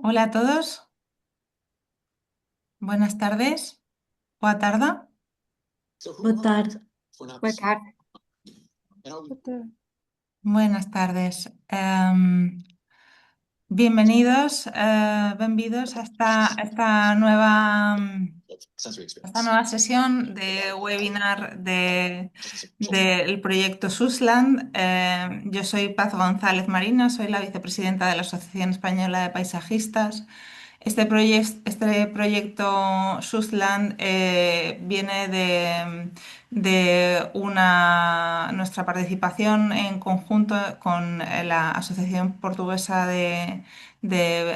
Hola a todos, buenas tardes, boa tarde. Boa tarde. Boa tarde. Buenas tardes. Bienvenidos, benvidos a esta nueva sesión de webinar del proyecto SUSLAND. Yo soy Paz González Marina, soy la vicepresidenta de la Asociación Española de Paisajistas. Este proyecto SUSLAND viene de nuestra participación en conjunto con la Asociación Portuguesa de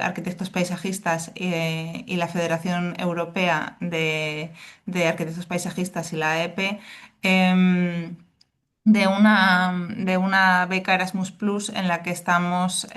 Arquitectos Paisajistas y la Federación Europea de Arquitectos Paisajistas y la AEP. De una beca Erasmus Plus en la que estamos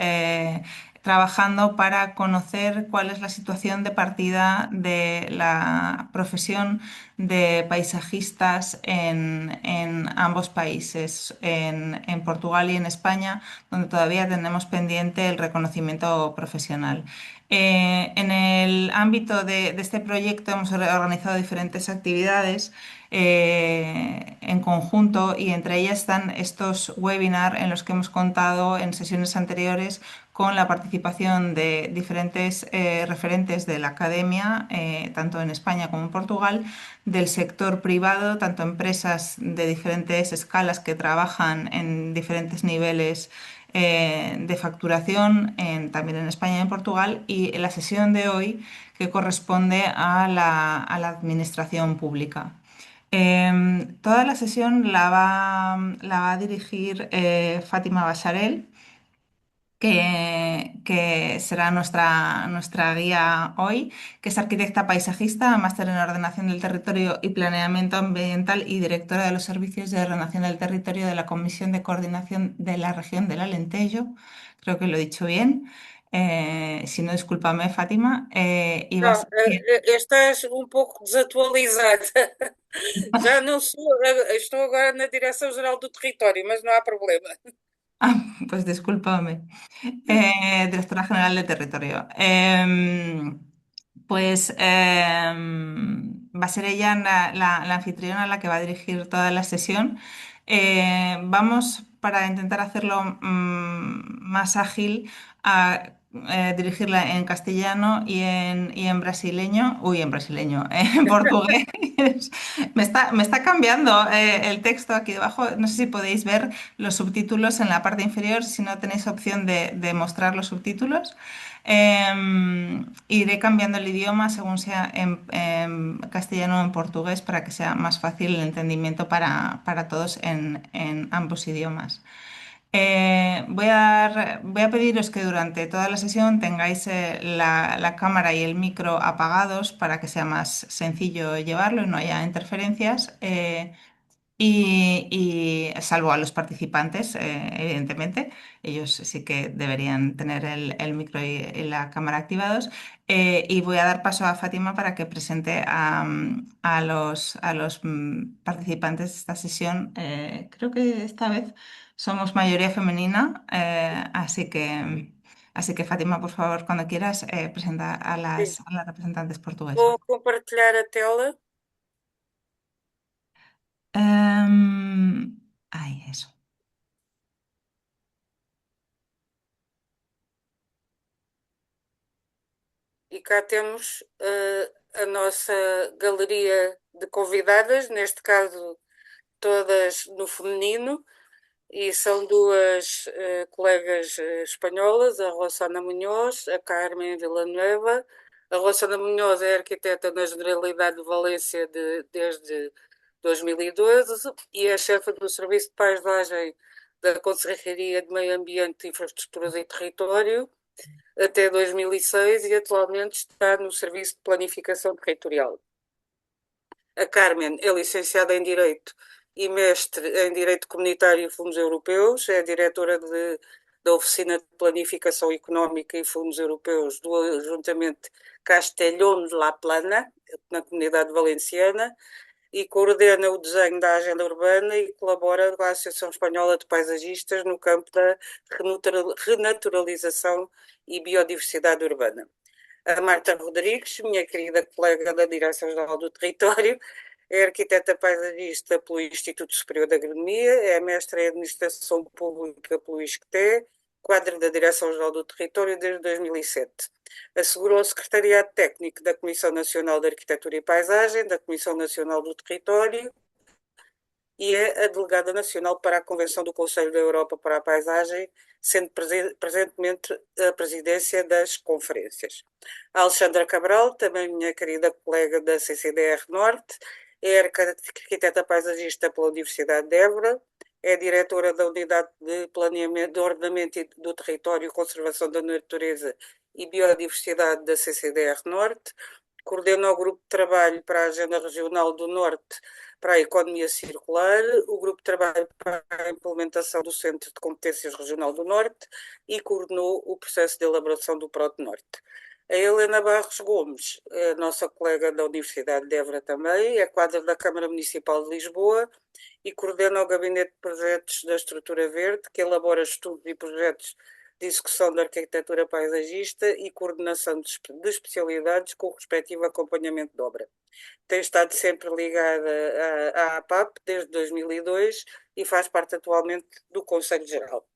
trabajando para conocer cuál es la situación de partida de la profesión de paisajistas en ambos países, en Portugal y en España, donde todavía tenemos pendiente el reconocimiento profesional. En el ámbito de este proyecto hemos organizado diferentes actividades en conjunto, y entre ellas están estos webinars en los que hemos contado en sesiones anteriores con la participación de diferentes referentes de la academia, tanto en España como en Portugal, del sector privado, tanto empresas de diferentes escalas que trabajan en diferentes niveles de facturación, también en España y en Portugal, y la sesión de hoy que corresponde a la administración pública. Toda la sesión la va a dirigir Fátima Basarel, que será nuestra guía hoy, que es arquitecta paisajista, máster en ordenación del territorio y planeamiento ambiental y directora de los servicios de ordenación del territorio de la Comisión de Coordinación de la Región del Alentejo. Creo que lo he dicho bien. Si no, discúlpame, Fátima. Y va a Não, ser... estás um pouco desatualizada. Já não sou, estou agora na Direção-Geral do Território, mas não há problema. Pues discúlpame. Directora General de Territorio. Va a ser ella la anfitriona la que va a dirigir toda la sesión. Vamos, para intentar hacerlo más ágil, a dirigirla en castellano y en brasileño, en brasileño, en portugués. Me está cambiando el texto aquí debajo. No sé si podéis ver los subtítulos en la parte inferior, si no tenéis opción de mostrar los subtítulos. Iré cambiando el idioma según sea en castellano o en portugués para que sea más fácil el entendimiento para todos en ambos idiomas. Voy a pediros que durante toda la sesión tengáis la cámara y el micro apagados para que sea más sencillo llevarlo y no haya interferencias. Y salvo a los participantes, evidentemente, ellos sí que deberían tener el micro y la cámara activados. Y voy a dar paso a Fátima para que presente a los participantes de esta sesión. Creo que esta vez somos mayoría femenina, así que Fátima, por favor, cuando quieras, presenta a Sim. las representantes portuguesas. Vou compartilhar a tela Ahí, eso. e cá temos a nossa galeria de convidadas, neste caso todas no feminino, e são duas colegas espanholas, a Rosana Munhoz, a Carmen Villanueva. A Rosana Munhoz é arquiteta na Generalidade de Valência desde 2012 e é chefe do Serviço de Paisagem da Conselharia de Meio Ambiente, Infraestruturas e Território até 2006 e atualmente está no Serviço de Planificação Territorial. A Carmen é licenciada em Direito e mestre em Direito Comunitário e Fundos Europeus, é diretora da Oficina de Planificação Económica e Fundos Europeus do Ajuntamento Castellón de la Plana, na Comunidade Valenciana, e coordena o desenho da agenda urbana e colabora com a Associação Espanhola de Paisagistas no campo da renaturalização e biodiversidade urbana. A Marta Rodrigues, minha querida colega da Direção-Geral do Território, é arquiteta paisagista pelo Instituto Superior de Agronomia, é mestre em Administração Pública pelo ISCTE, quadro da Direção-Geral do Território desde 2007. Assegurou o secretariado técnico da Comissão Nacional de Arquitetura e Paisagem, da Comissão Nacional do Território e é a delegada nacional para a Convenção do Conselho da Europa para a Paisagem, sendo presentemente a presidência das conferências. A Alexandra Cabral, também minha querida colega da CCDR Norte, é arquiteta paisagista pela Universidade de Évora, é diretora da Unidade de Planeamento, de Ordenamento do Território, Conservação da Natureza e Biodiversidade da CCDR Norte, coordena o grupo de trabalho para a Agenda Regional do Norte para a Economia Circular, o grupo de trabalho para a implementação do Centro de Competências Regional do Norte e coordenou o processo de elaboração do PROT Norte. A Helena Barros Gomes, a nossa colega da Universidade de Évora também, é quadra da Câmara Municipal de Lisboa e coordena o Gabinete de Projetos da Estrutura Verde, que elabora estudos e projetos de execução da arquitetura paisagista e coordenação de especialidades com o respectivo acompanhamento de obra. Tem estado sempre ligada à APAP desde 2002 e faz parte atualmente do Conselho Geral.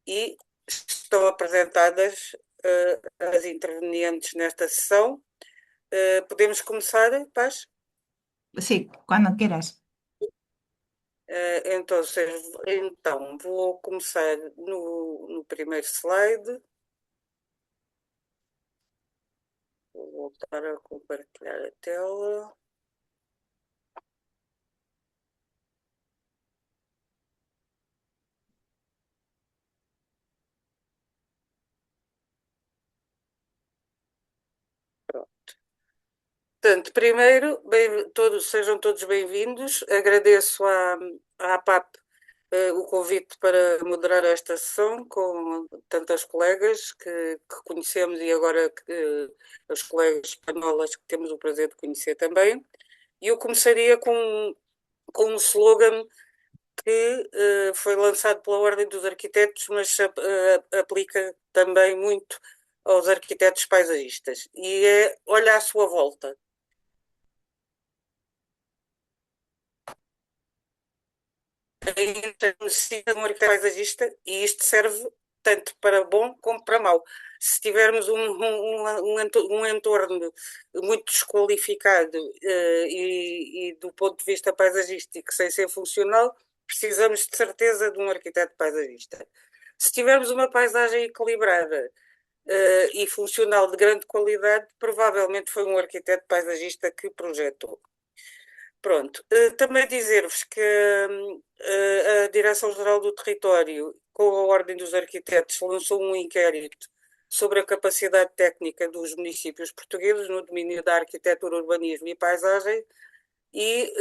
E estão apresentadas as intervenientes nesta sessão. Podemos começar, Paz? Sí, cuando quieras. Então, vou começar no primeiro slide. Vou voltar a compartilhar a tela. Portanto, primeiro, sejam todos bem-vindos. Agradeço à APAP o convite para moderar esta sessão com tantas colegas que conhecemos e agora as colegas espanholas que temos o prazer de conhecer também. E eu começaria com um slogan que foi lançado pela Ordem dos Arquitetos, mas se aplica também muito aos arquitetos paisagistas, e é olha à sua volta. Ainda necessita de um arquiteto paisagista e isto serve tanto para bom como para mau. Se tivermos um entorno muito desqualificado e do ponto de vista paisagístico sem ser funcional, precisamos de certeza de um arquiteto paisagista. Se tivermos uma paisagem equilibrada e funcional de grande qualidade, provavelmente foi um arquiteto paisagista que projetou. Pronto, também dizer-vos que a Direção-Geral do Território, com a Ordem dos Arquitetos, lançou um inquérito sobre a capacidade técnica dos municípios portugueses no domínio da arquitetura, urbanismo e paisagem e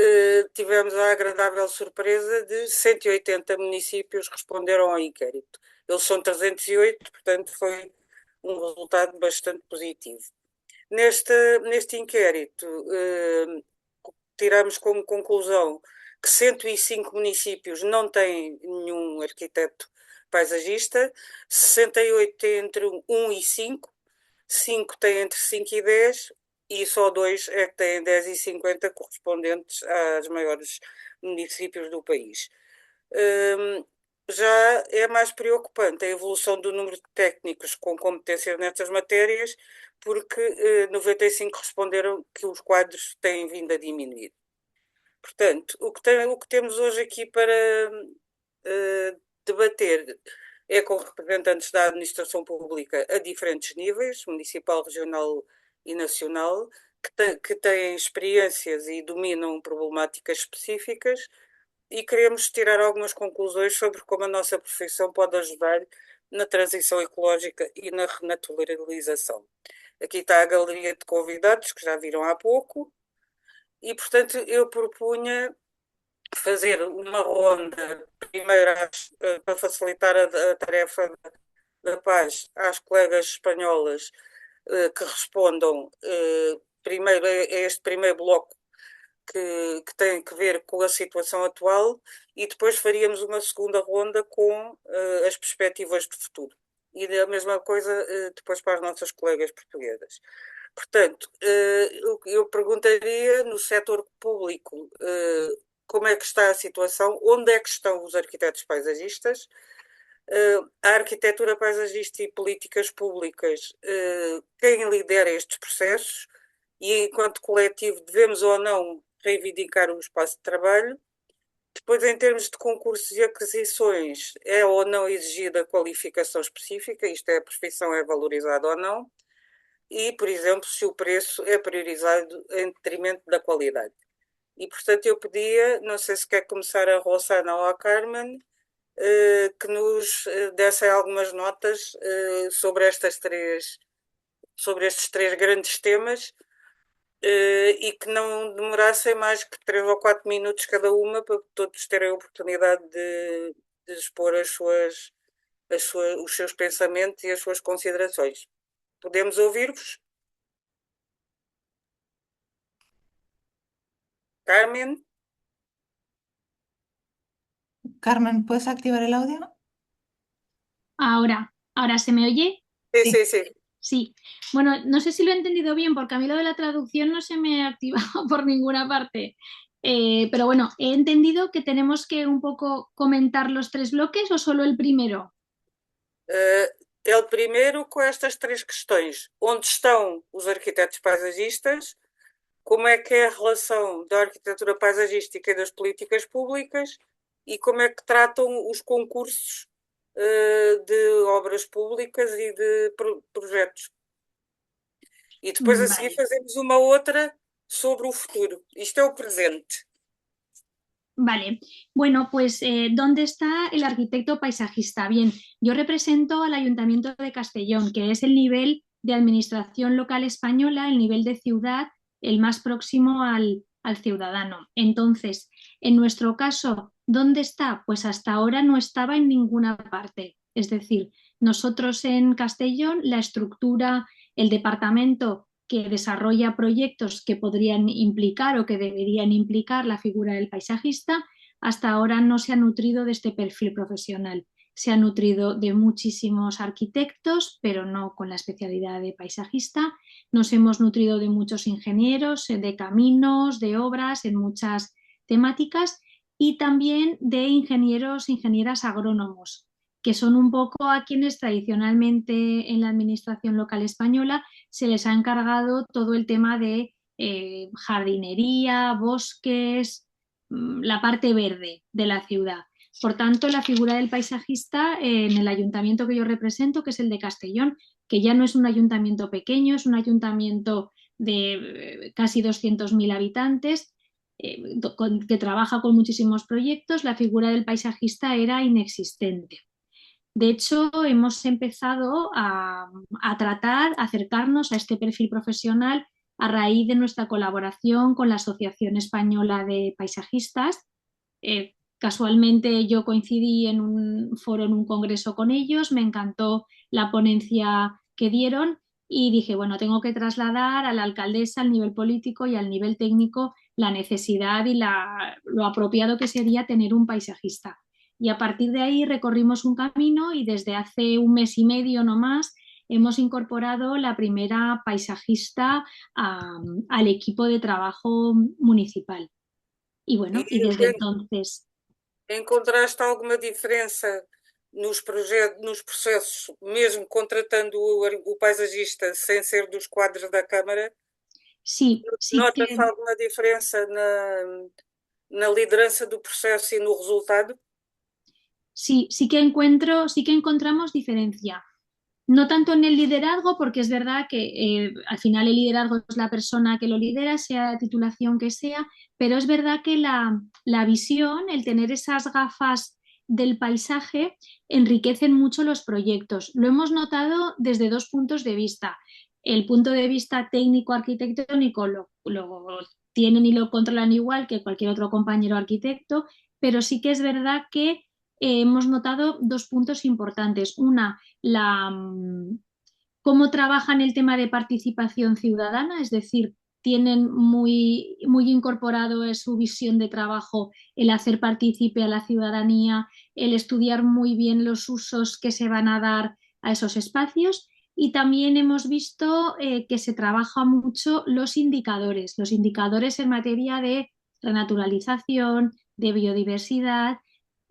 tivemos a agradável surpresa de 180 municípios responderam ao inquérito. Eles são 308, portanto foi um resultado bastante positivo. Neste inquérito, tiramos como conclusão que 105 municípios não têm nenhum arquiteto paisagista, 68 têm entre 1 e 5, 5 têm entre 5 e 10 e só 2 é que têm 10 e 50 correspondentes aos maiores municípios do país. Já é mais preocupante a evolução do número de técnicos com competências nestas matérias, porque 95 responderam que os quadros têm vindo a diminuir. Portanto, o que temos hoje aqui para debater é com representantes da administração pública a diferentes níveis, municipal, regional e nacional, que têm experiências e dominam problemáticas específicas e queremos tirar algumas conclusões sobre como a nossa profissão pode ajudar na transição ecológica e na renaturalização. Aqui está a galeria de convidados, que já viram há pouco, e, portanto, eu propunha fazer uma ronda, primeiro para facilitar a tarefa da Paz às colegas espanholas que respondam primeiro a este primeiro bloco que tem que ver com a situação atual e depois faríamos uma segunda ronda com as perspectivas de futuro. e a mesma coisa depois para as nossas colegas portuguesas. Portanto, eu perguntaria no setor público como é que está a situação, onde é que estão os arquitetos paisagistas, a arquitetura paisagista e políticas públicas, quem lidera estes processos e, enquanto coletivo, devemos ou não reivindicar um espaço de trabalho. Depois, em termos de concursos e aquisições, é ou não exigida qualificação específica, isto é, a profissão é valorizada ou não, e, por exemplo, se o preço é priorizado em detrimento da qualidade. E, portanto, eu pedia, não sei se quer começar a Rossana ou a Carmen, que nos dessem algumas notas sobre sobre estes três grandes temas e que não demorassem mais que 3 ou 4 minutos cada uma para todos terem a oportunidade de expor os seus pensamentos e as suas considerações. Podemos ouvir-vos? Carmen? Carmen, ¿puedes activar el audio? Ahora ¿se me oye? Sí, Sí. sí, sí. Sí. Bueno, no sé si lo he entendido bien, porque a mí lo de la traducción no se me ha activado por ninguna parte. Pero bueno, he entendido que tenemos que un poco comentar los tres bloques o solo el primero. El primeiro com estas três questões. Onde estão os arquitetos paisagistas? Como é que é a relação da arquitetura paisagística e das políticas públicas? E como é que tratam os concursos de obras públicas e de projetos? E depois a seguir Vale. fazemos uma outra sobre o futuro. Isto é o presente. Vale, bueno, pues ¿dónde está el arquitecto paisajista? Bien, yo represento al Ayuntamiento de Castellón, que es el nivel de administración local española, el nivel de ciudad, el más próximo al ciudadano. Entonces, en nuestro caso, ¿dónde está? Pues hasta ahora no estaba en ninguna parte. Es decir, nosotros en Castellón, la estructura, el departamento que desarrolla proyectos que podrían implicar o que deberían implicar la figura del paisajista, hasta ahora no se ha nutrido de este perfil profesional. Se ha nutrido de muchísimos arquitectos, pero no con la especialidad de paisajista. Nos hemos nutrido de muchos ingenieros, de caminos, de obras, en muchas temáticas, y también de ingenieros, ingenieras agrónomos, que son un poco a quienes tradicionalmente en la administración local española se les ha encargado todo el tema de jardinería, bosques, la parte verde de la ciudad. Por tanto, la figura del paisajista en el ayuntamiento que yo represento, que es el de Castellón, que ya no es un ayuntamiento pequeño, es un ayuntamiento de casi 200.000 habitantes, que trabaja con muchísimos proyectos, la figura del paisajista era inexistente. De hecho, hemos empezado a tratar, a acercarnos a este perfil profesional a raíz de nuestra colaboración con la Asociación Española de Paisajistas. Casualmente yo coincidí en un foro, en un congreso con ellos, me encantó la ponencia que dieron y dije, bueno, tengo que trasladar a la alcaldesa, al nivel político y al nivel técnico, la necesidad y lo apropiado que sería tener un paisajista. Y a partir de ahí recorrimos un camino y desde hace un mes y medio no más hemos incorporado la primera paisajista al equipo de trabajo municipal. Y bueno, y desde entonces... Encontraste alguma diferença nos processos, mesmo contratando o paisagista sem ser dos quadros da Câmara? Sí, sí Notas que... alguma diferença na liderança do processo e no resultado? Sí, sí que encontramos diferencia. No tanto en el liderazgo, porque es verdad que al final el liderazgo es la persona que lo lidera, sea la titulación que sea, pero es verdad que la visión, el tener esas gafas del paisaje, enriquecen mucho los proyectos. Lo hemos notado desde dos puntos de vista. El punto de vista técnico-arquitectónico lo tienen y lo controlan igual que cualquier otro compañero arquitecto, pero sí que es verdad que hemos notado dos puntos importantes. Una, cómo trabajan el tema de participación ciudadana, es decir, tienen muy, muy incorporado en su visión de trabajo el hacer partícipe a la ciudadanía, el estudiar muy bien los usos que se van a dar a esos espacios. Y también hemos visto que se trabaja mucho los indicadores en materia de renaturalización, de biodiversidad.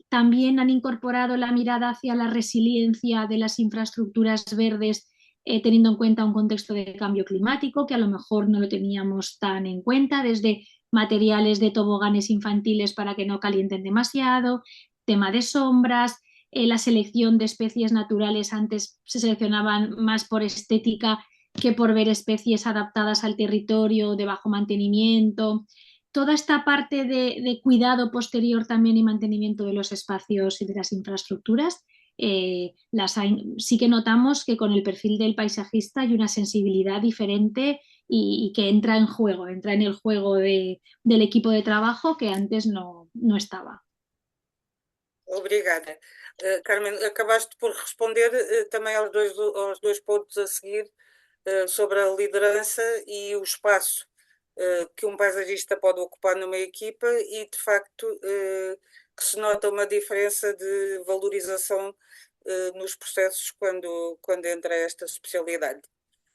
También han incorporado la mirada hacia la resiliencia de las infraestructuras verdes, teniendo en cuenta un contexto de cambio climático que a lo mejor no lo teníamos tan en cuenta, desde materiales de toboganes infantiles para que no calienten demasiado, tema de sombras, la selección de especies naturales antes se seleccionaban más por estética que por ver especies adaptadas al territorio de bajo mantenimiento. Toda esta parte de cuidado posterior también y mantenimiento de los espacios y de las infraestructuras, sí que notamos que con el perfil del paisajista hay una sensibilidad diferente y que entra en el juego del equipo de trabajo que antes no estaba. Obrigada. Carmen, acabaste por responder também aos dois pontos a seguir, sobre a liderança e o espaço que um paisagista pode ocupar numa equipa e, de facto, que se nota uma diferença de valorização nos processos quando entra esta especialidade.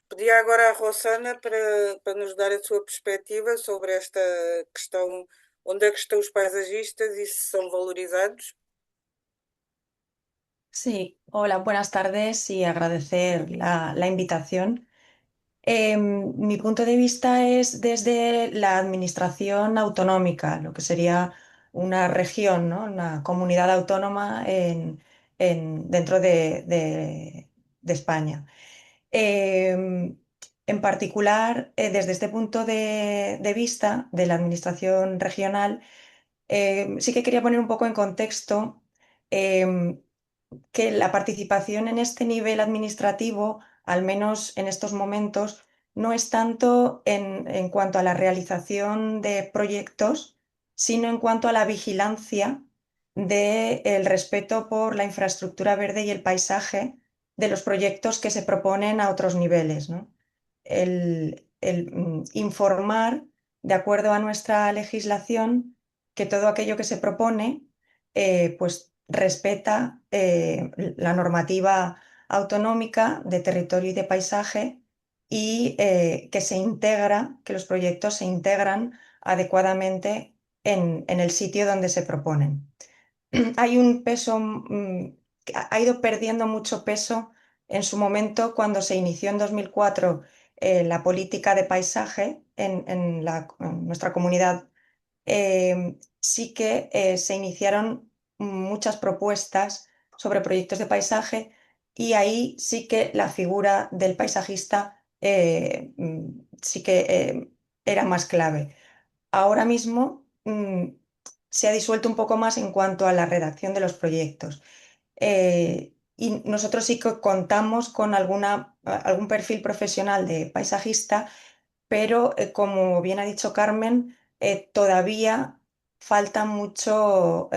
Pedi agora à Rossana para nos dar a sua perspectiva sobre esta questão, onde é que estão os paisagistas e se são valorizados. Sí, hola, buenas tardes y agradecer la invitación. Mi punto de vista es desde la administración autonómica, lo que sería una región, ¿no? Una comunidad autónoma dentro de España. En particular, desde este punto de vista de la administración regional, sí que quería poner un poco en contexto. em, que la participación en este nivel administrativo, al menos en estos momentos, no es tanto en cuanto a la realización de proyectos, sino en cuanto a la vigilancia del respeto por la infraestructura verde y el paisaje de los proyectos que se proponen a otros niveles, ¿no? Informar, de acuerdo a nuestra legislación, que todo aquello que se propone, pues respeta la normativa autonómica de territorio y de paisaje y que los proyectos se integran adecuadamente en el sitio donde se proponen. Hay un peso, que ha ido perdiendo mucho peso en su momento cuando se inició en 2004 la política de paisaje en nuestra comunidad. Sí que se iniciaron muchas propuestas sobre proyectos de paisaje y ahí sí que la figura del paisajista sí que era más clave. Ahora mismo se ha disuelto un poco más en cuanto a la redacción de los proyectos. Y nosotros sí que contamos con algún perfil profesional de paisajista, pero como bien ha dicho Carmen, todavía falta mucho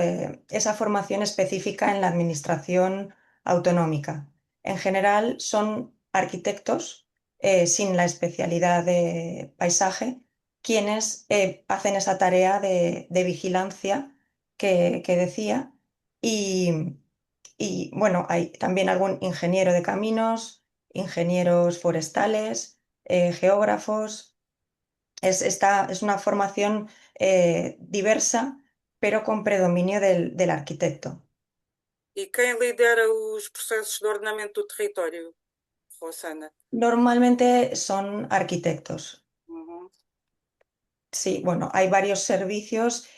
esa formación específica en la administración autonómica. En general son arquitectos sin la especialidad de paisaje quienes hacen esa tarea de vigilancia que decía y, bueno, hay también algún ingeniero de caminos, ingenieros forestales, geógrafos. Es una formación diversa, pero con predominio del arquitecto. E quem lidera os processos de ordenamento do território, Rossana? Normalmente son arquitectos. Uhum. Sí, bueno, hay varios servicios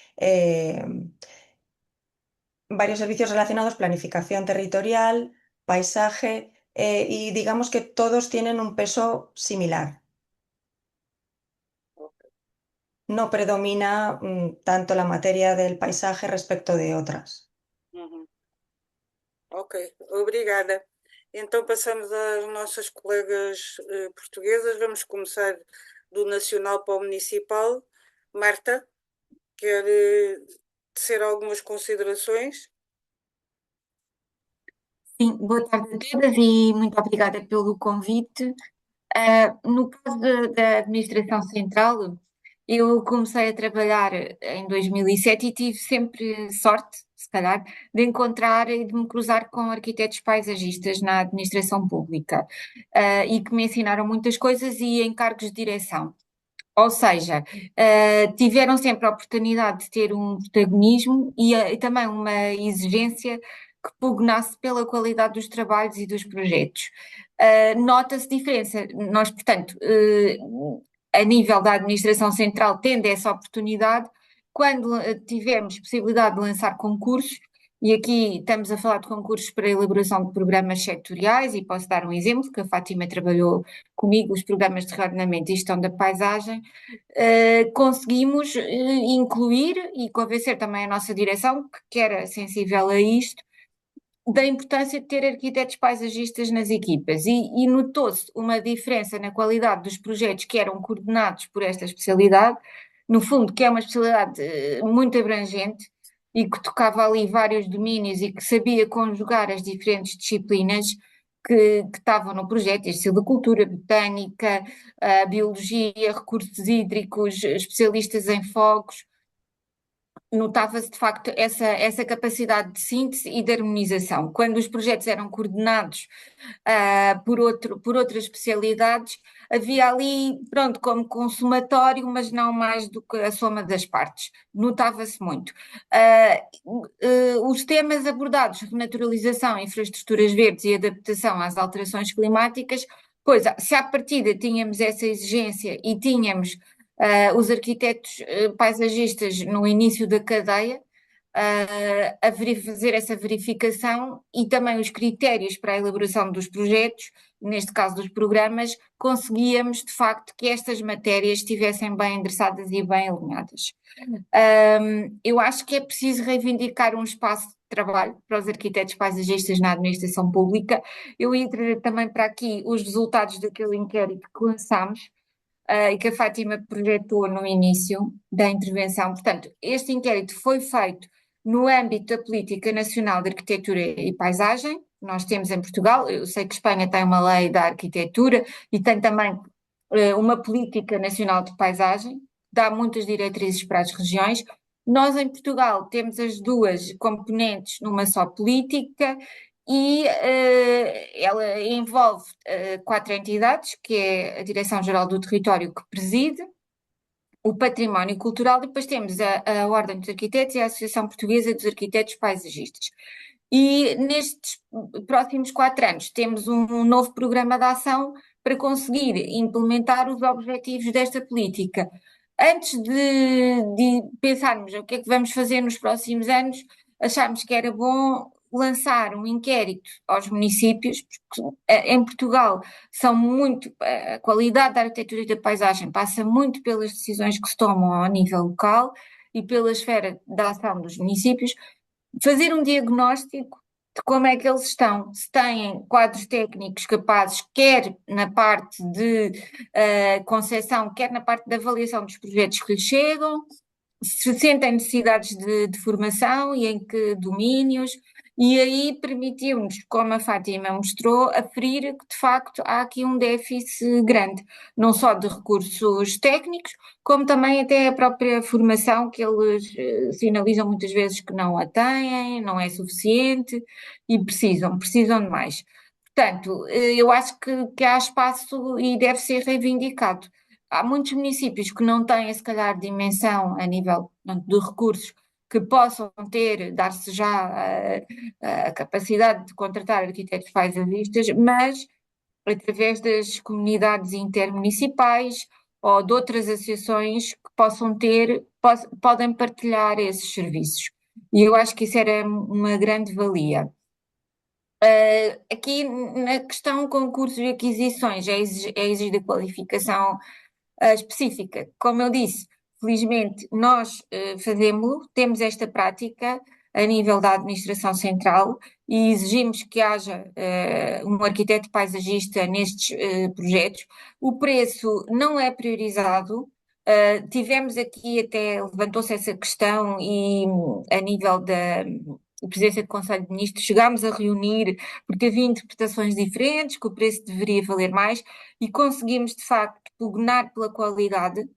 relacionados, planificación territorial, paisaje, y digamos que todos tienen un peso similar. No predomina tanto la materia del paisaje respecto de otras. Uhum. Ok, obrigada. Então passamos às nossas colegas portuguesas. Vamos começar do nacional para o municipal. Marta, quer tecer algumas considerações? Sim, boa tarde a todas e muito obrigada pelo convite. No caso da Administração Central, eu comecei a trabalhar em 2007 e tive sempre sorte se calhar, de encontrar e de me cruzar com arquitetos paisagistas na administração pública, e que me ensinaram muitas coisas e em cargos de direção. Ou seja, tiveram sempre a oportunidade de ter um protagonismo e também uma exigência que pugnasse pela qualidade dos trabalhos e dos projetos. Nota-se diferença. Nós, portanto, a nível da administração central, tendo essa oportunidade, quando tivemos possibilidade de lançar concursos, e aqui estamos a falar de concursos para a elaboração de programas setoriais, e posso dar um exemplo, que a Fátima trabalhou comigo, os programas de reordenamento e gestão da paisagem, conseguimos incluir e convencer também a nossa direção, que era sensível a isto, da importância de ter arquitetos paisagistas nas equipas e notou-se uma diferença na qualidade dos projetos que eram coordenados por esta especialidade, no fundo, que é uma especialidade muito abrangente e que tocava ali vários domínios e que sabia conjugar as diferentes disciplinas que estavam no projeto, desde silvicultura, botânica, biologia, recursos hídricos, especialistas em fogos. Notava-se de facto essa capacidade de síntese e de harmonização. Quando os projetos eram coordenados por outras especialidades, havia ali, pronto, como consumatório, mas não mais do que a soma das partes. Notava-se muito. Os temas abordados, renaturalização, infraestruturas verdes e adaptação às alterações climáticas, pois, se à partida tínhamos essa exigência e tínhamos os arquitetos paisagistas no início da cadeia, fazer essa verificação e também os critérios para a elaboração dos projetos, neste caso dos programas, conseguíamos de facto que estas matérias estivessem bem endereçadas e bem alinhadas. Eu acho que é preciso reivindicar um espaço de trabalho para os arquitetos paisagistas na administração pública. Eu ia trazer também para aqui os resultados daquele inquérito que lançámos, e que a Fátima projetou no início da intervenção. Portanto, este inquérito foi feito no âmbito da Política Nacional de Arquitetura e Paisagem. Nós temos em Portugal, eu sei que Espanha tem uma lei da arquitetura e tem também uma Política Nacional de Paisagem, dá muitas diretrizes para as regiões. Nós em Portugal temos as duas componentes numa só política e ela envolve 4 entidades, que é a Direção-Geral do Território, que preside, o Património Cultural, e depois temos a Ordem dos Arquitetos e a Associação Portuguesa dos Arquitetos Paisagistas. E nestes próximos 4 anos temos um novo programa de ação para conseguir implementar os objetivos desta política. Antes de pensarmos o que é que vamos fazer nos próximos anos, achámos que era bom lançar um inquérito aos municípios, porque em Portugal a qualidade da arquitetura e da paisagem passa muito pelas decisões que se tomam ao nível local e pela esfera da ação dos municípios, fazer um diagnóstico de como é que eles estão, se têm quadros técnicos capazes, quer na parte de conceção, quer na parte da avaliação dos projetos que lhes chegam, se sentem necessidades de formação e em que domínios, e aí permitiu-nos, como a Fátima mostrou, aferir que de facto há aqui um déficit grande, não só de recursos técnicos, como também até a própria formação, que eles sinalizam muitas vezes que não a têm, não é suficiente e precisam de mais. Portanto, eu acho que há espaço e deve ser reivindicado. Há muitos municípios que não têm, se calhar, dimensão a nível, portanto, de recursos que possam dar-se já a capacidade de contratar arquitetos paisagistas, mas através das comunidades intermunicipais ou de outras associações que podem partilhar esses serviços. E eu acho que isso era uma grande valia. Aqui na questão concursos e aquisições é exigida qualificação específica. Como eu disse, felizmente nós fazemos-lo, temos esta prática a nível da administração central e exigimos que haja um arquiteto paisagista nestes projetos. O preço não é priorizado. Tivemos aqui até, levantou-se essa questão e a nível da Presidência do Conselho de Ministros chegámos a reunir, porque havia interpretações diferentes, que o preço deveria valer mais, e conseguimos de facto pugnar pela qualidade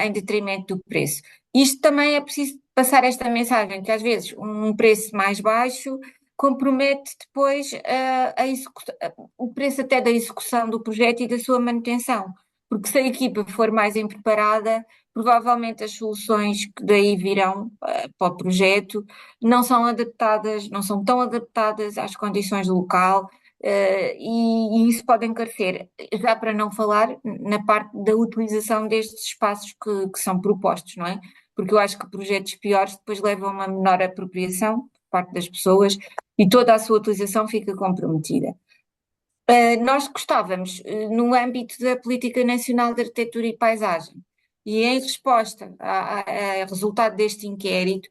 em detrimento do preço. Isto também é preciso passar esta mensagem, que às vezes um preço mais baixo compromete depois o preço até da execução do projeto e da sua manutenção, porque se a equipa for mais impreparada, provavelmente as soluções que daí virão para o projeto não são adaptadas, não são tão adaptadas às condições do local, e isso pode encarecer, já para não falar na parte da utilização destes espaços que são propostos, não é? Porque eu acho que projetos piores depois levam a uma menor apropriação por parte das pessoas e toda a sua utilização fica comprometida. Nós gostávamos, no âmbito da Política Nacional de Arquitetura e Paisagem, e em resposta a resultado deste inquérito,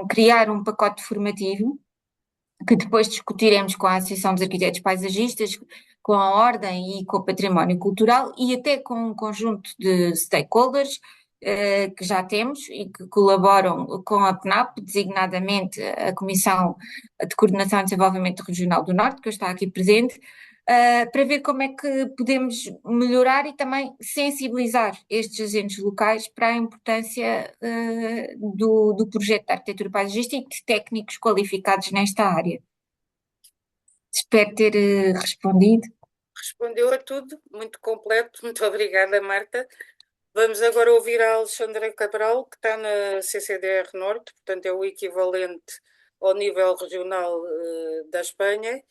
criar um pacote formativo que depois discutiremos com a Associação dos Arquitetos Paisagistas, com a Ordem e com o Património Cultural e até com um conjunto de stakeholders que já temos e que colaboram com a PNAP, designadamente a Comissão de Coordenação e Desenvolvimento Regional do Norte, que está aqui presente, para ver como é que podemos melhorar e também sensibilizar estes agentes locais para a importância do projeto de arquitetura paisagística e de técnicos qualificados nesta área. Espero ter respondido. Respondeu a tudo, muito completo. Muito obrigada, Marta. Vamos agora ouvir a Alexandra Cabral, que está na CCDR Norte, portanto é o equivalente ao nível regional da Espanha,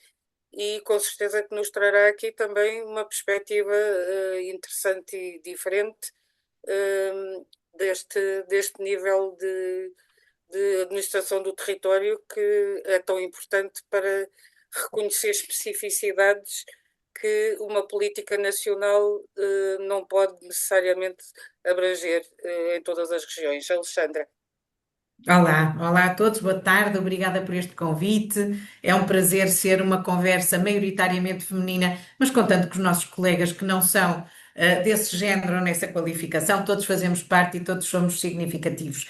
e com certeza que nos trará aqui também uma perspectiva interessante e diferente deste nível de administração do território, que é tão importante para reconhecer especificidades que uma política nacional não pode necessariamente abranger em todas as regiões. Alexandra. Olá a todos, boa tarde, obrigada por este convite. É um prazer ser uma conversa maioritariamente feminina, mas contando com os nossos colegas que não são desse género, nessa qualificação, todos fazemos parte e todos somos significativos.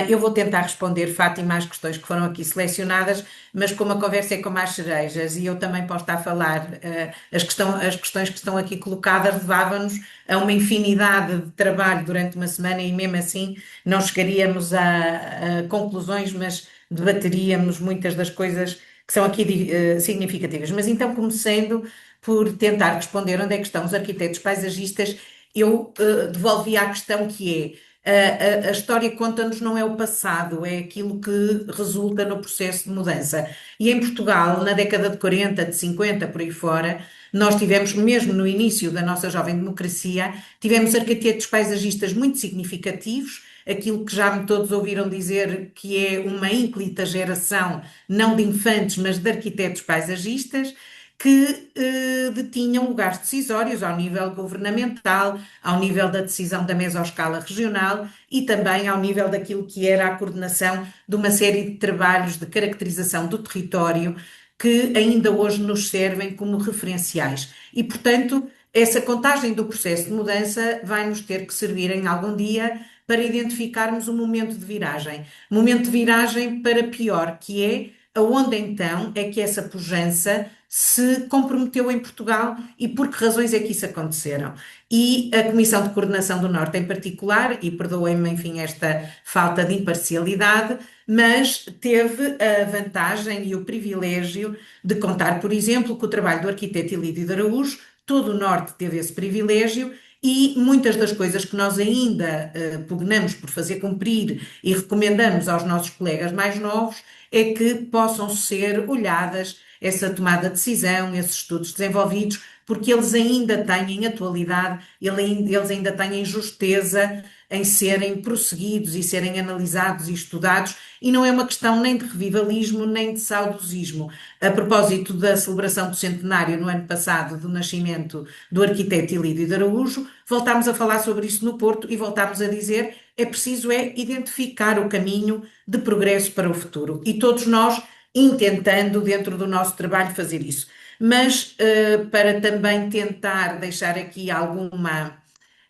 Eu vou tentar responder, Fátima, às questões que foram aqui selecionadas, mas como a conversa é como as cerejas e eu também posso estar a falar, as questões que estão aqui colocadas levavam-nos a uma infinidade de trabalho durante uma semana e mesmo assim não chegaríamos a conclusões, mas debateríamos muitas das coisas que são aqui significativas. Mas então, começando por tentar responder onde é que estão os arquitetos paisagistas, eu devolvi à questão que é a história que conta-nos não é o passado, é aquilo que resulta no processo de mudança. E em Portugal, na década de 40, de 50, por aí fora, nós tivemos, mesmo no início da nossa jovem democracia, tivemos arquitetos paisagistas muito significativos, aquilo que já me todos ouviram dizer que é uma ínclita geração, não de infantes, mas de arquitetos paisagistas, que detinham lugares decisórios ao nível governamental, ao nível da decisão da mesoscala regional e também ao nível daquilo que era a coordenação de uma série de trabalhos de caracterização do território que ainda hoje nos servem como referenciais. E, portanto, essa contagem do processo de mudança vai nos ter que servir em algum dia para identificarmos um momento de viragem. Momento de viragem para pior, que é aonde então é que essa pujança se comprometeu em Portugal e por que razões é que isso aconteceram. E a Comissão de Coordenação do Norte em particular, e perdoem-me, enfim, esta falta de imparcialidade, mas teve a vantagem e o privilégio de contar, por exemplo, com o trabalho do arquiteto Ilídio de Araújo. Todo o Norte teve esse privilégio e muitas das coisas que nós ainda pugnamos por fazer cumprir e recomendamos aos nossos colegas mais novos é que possam ser olhadas essa tomada de decisão, esses estudos desenvolvidos, porque eles ainda têm atualidade, eles ainda têm justeza em serem prosseguidos e serem analisados e estudados, e não é uma questão nem de revivalismo, nem de saudosismo. A propósito da celebração do centenário no ano passado do nascimento do arquiteto Ilídio de Araújo, voltámos a falar sobre isso no Porto e voltámos a dizer é preciso identificar o caminho de progresso para o futuro. E todos nós intentando, dentro do nosso trabalho, fazer isso. Mas para também tentar deixar aqui alguma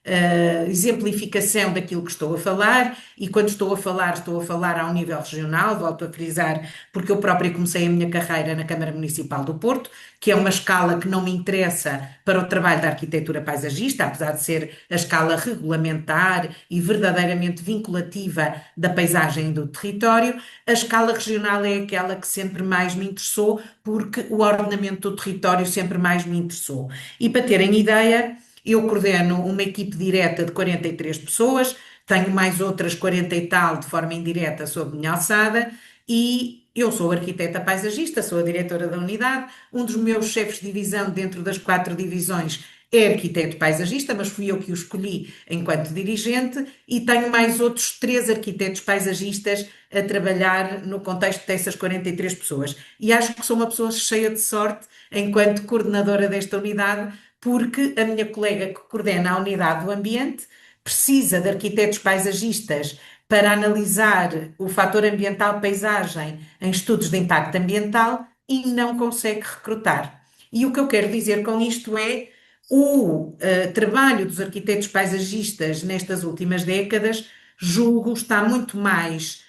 exemplificação daquilo que estou a falar, e quando estou a falar ao nível regional, volto a frisar, porque eu própria comecei a minha carreira na Câmara Municipal do Porto, que é uma escala que não me interessa para o trabalho da arquitetura paisagista, apesar de ser a escala regulamentar e verdadeiramente vinculativa da paisagem e do território. A escala regional é aquela que sempre mais me interessou, porque o ordenamento do território sempre mais me interessou. E para terem ideia, eu coordeno uma equipe direta de 43 pessoas, tenho mais outras 40 e tal de forma indireta sob minha alçada, e eu sou arquiteta paisagista, sou a diretora da unidade. Um dos meus chefes de divisão dentro das 4 divisões é arquiteto paisagista, mas fui eu que o escolhi enquanto dirigente, e tenho mais outros 3 arquitetos paisagistas a trabalhar no contexto dessas 43 pessoas. E acho que sou uma pessoa cheia de sorte enquanto coordenadora desta unidade, porque a minha colega que coordena a unidade do ambiente precisa de arquitetos paisagistas para analisar o fator ambiental paisagem em estudos de impacto ambiental e não consegue recrutar. E o que eu quero dizer com isto é o trabalho dos arquitetos paisagistas nestas últimas décadas, julgo, está muito mais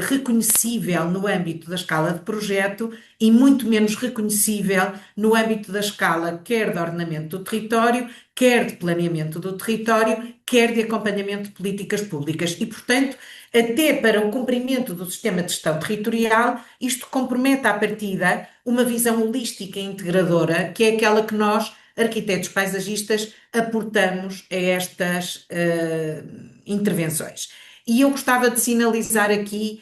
reconhecível no âmbito da escala de projeto e muito menos reconhecível no âmbito da escala quer de ordenamento do território, quer de planeamento do território, quer de acompanhamento de políticas públicas. E, portanto, até para o cumprimento do sistema de gestão territorial, isto compromete à partida uma visão holística e integradora, que é aquela que nós, arquitetos paisagistas, aportamos a estas intervenções. E eu gostava de sinalizar aqui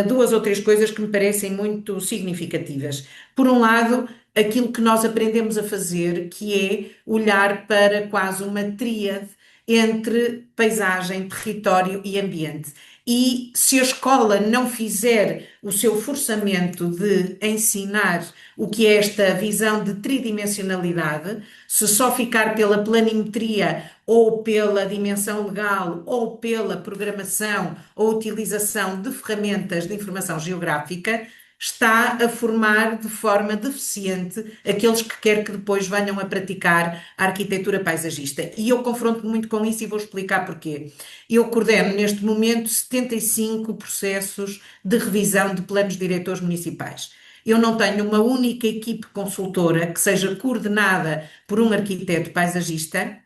2 ou 3 coisas que me parecem muito significativas. Por um lado, aquilo que nós aprendemos a fazer, que é olhar para quase uma tríade entre paisagem, território e ambiente. E se a escola não fizer o seu forçamento de ensinar o que é esta visão de tridimensionalidade, se só ficar pela planimetria ou pela dimensão legal ou pela programação ou utilização de ferramentas de informação geográfica, está a formar de forma deficiente aqueles que quer que depois venham a praticar a arquitetura paisagista. E eu confronto-me muito com isso e vou explicar porquê. Eu coordeno neste momento 75 processos de revisão de planos diretores municipais. Eu não tenho uma única equipe consultora que seja coordenada por um arquiteto paisagista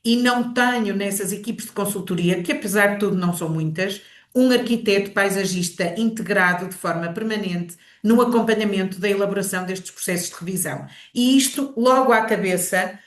e não tenho nessas equipes de consultoria, que apesar de tudo não são muitas, um arquiteto paisagista integrado de forma permanente no acompanhamento da elaboração destes processos de revisão. E isto, logo à cabeça,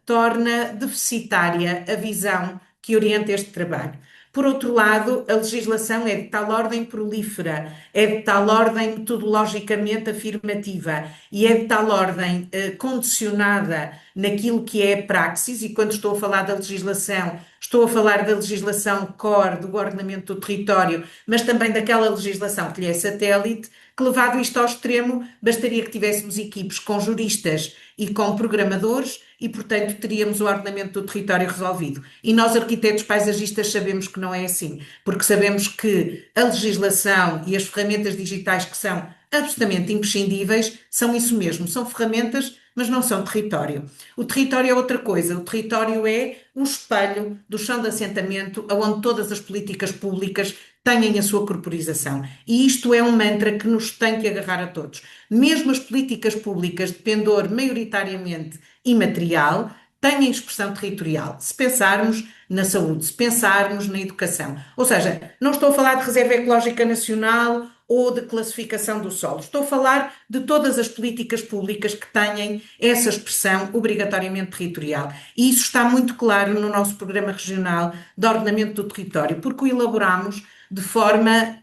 torna deficitária a visão que orienta este trabalho. Por outro lado, a legislação é de tal ordem prolífera, é de tal ordem metodologicamente afirmativa e é de tal ordem condicionada naquilo que é a praxis, e quando estou a falar da legislação, estou a falar da legislação core do ordenamento do território, mas também daquela legislação que lhe é satélite, que levado isto ao extremo, bastaria que tivéssemos equipes com juristas e com programadores e, portanto, teríamos o ordenamento do território resolvido. E nós, arquitetos paisagistas, sabemos que não é assim, porque sabemos que a legislação e as ferramentas digitais que são absolutamente imprescindíveis são isso mesmo, são ferramentas, mas não são território. O território é outra coisa, o território é um espelho do chão de assentamento onde todas as políticas públicas têm a sua corporização. E isto é um mantra que nos tem que agarrar a todos. Mesmo as políticas públicas de pendor maioritariamente imaterial têm expressão territorial. Se pensarmos na saúde, se pensarmos na educação. Ou seja, não estou a falar de reserva ecológica nacional ou de classificação do solo. Estou a falar de todas as políticas públicas que tenham essa expressão obrigatoriamente territorial. E isso está muito claro no nosso programa regional de ordenamento do território, porque o elaboramos de forma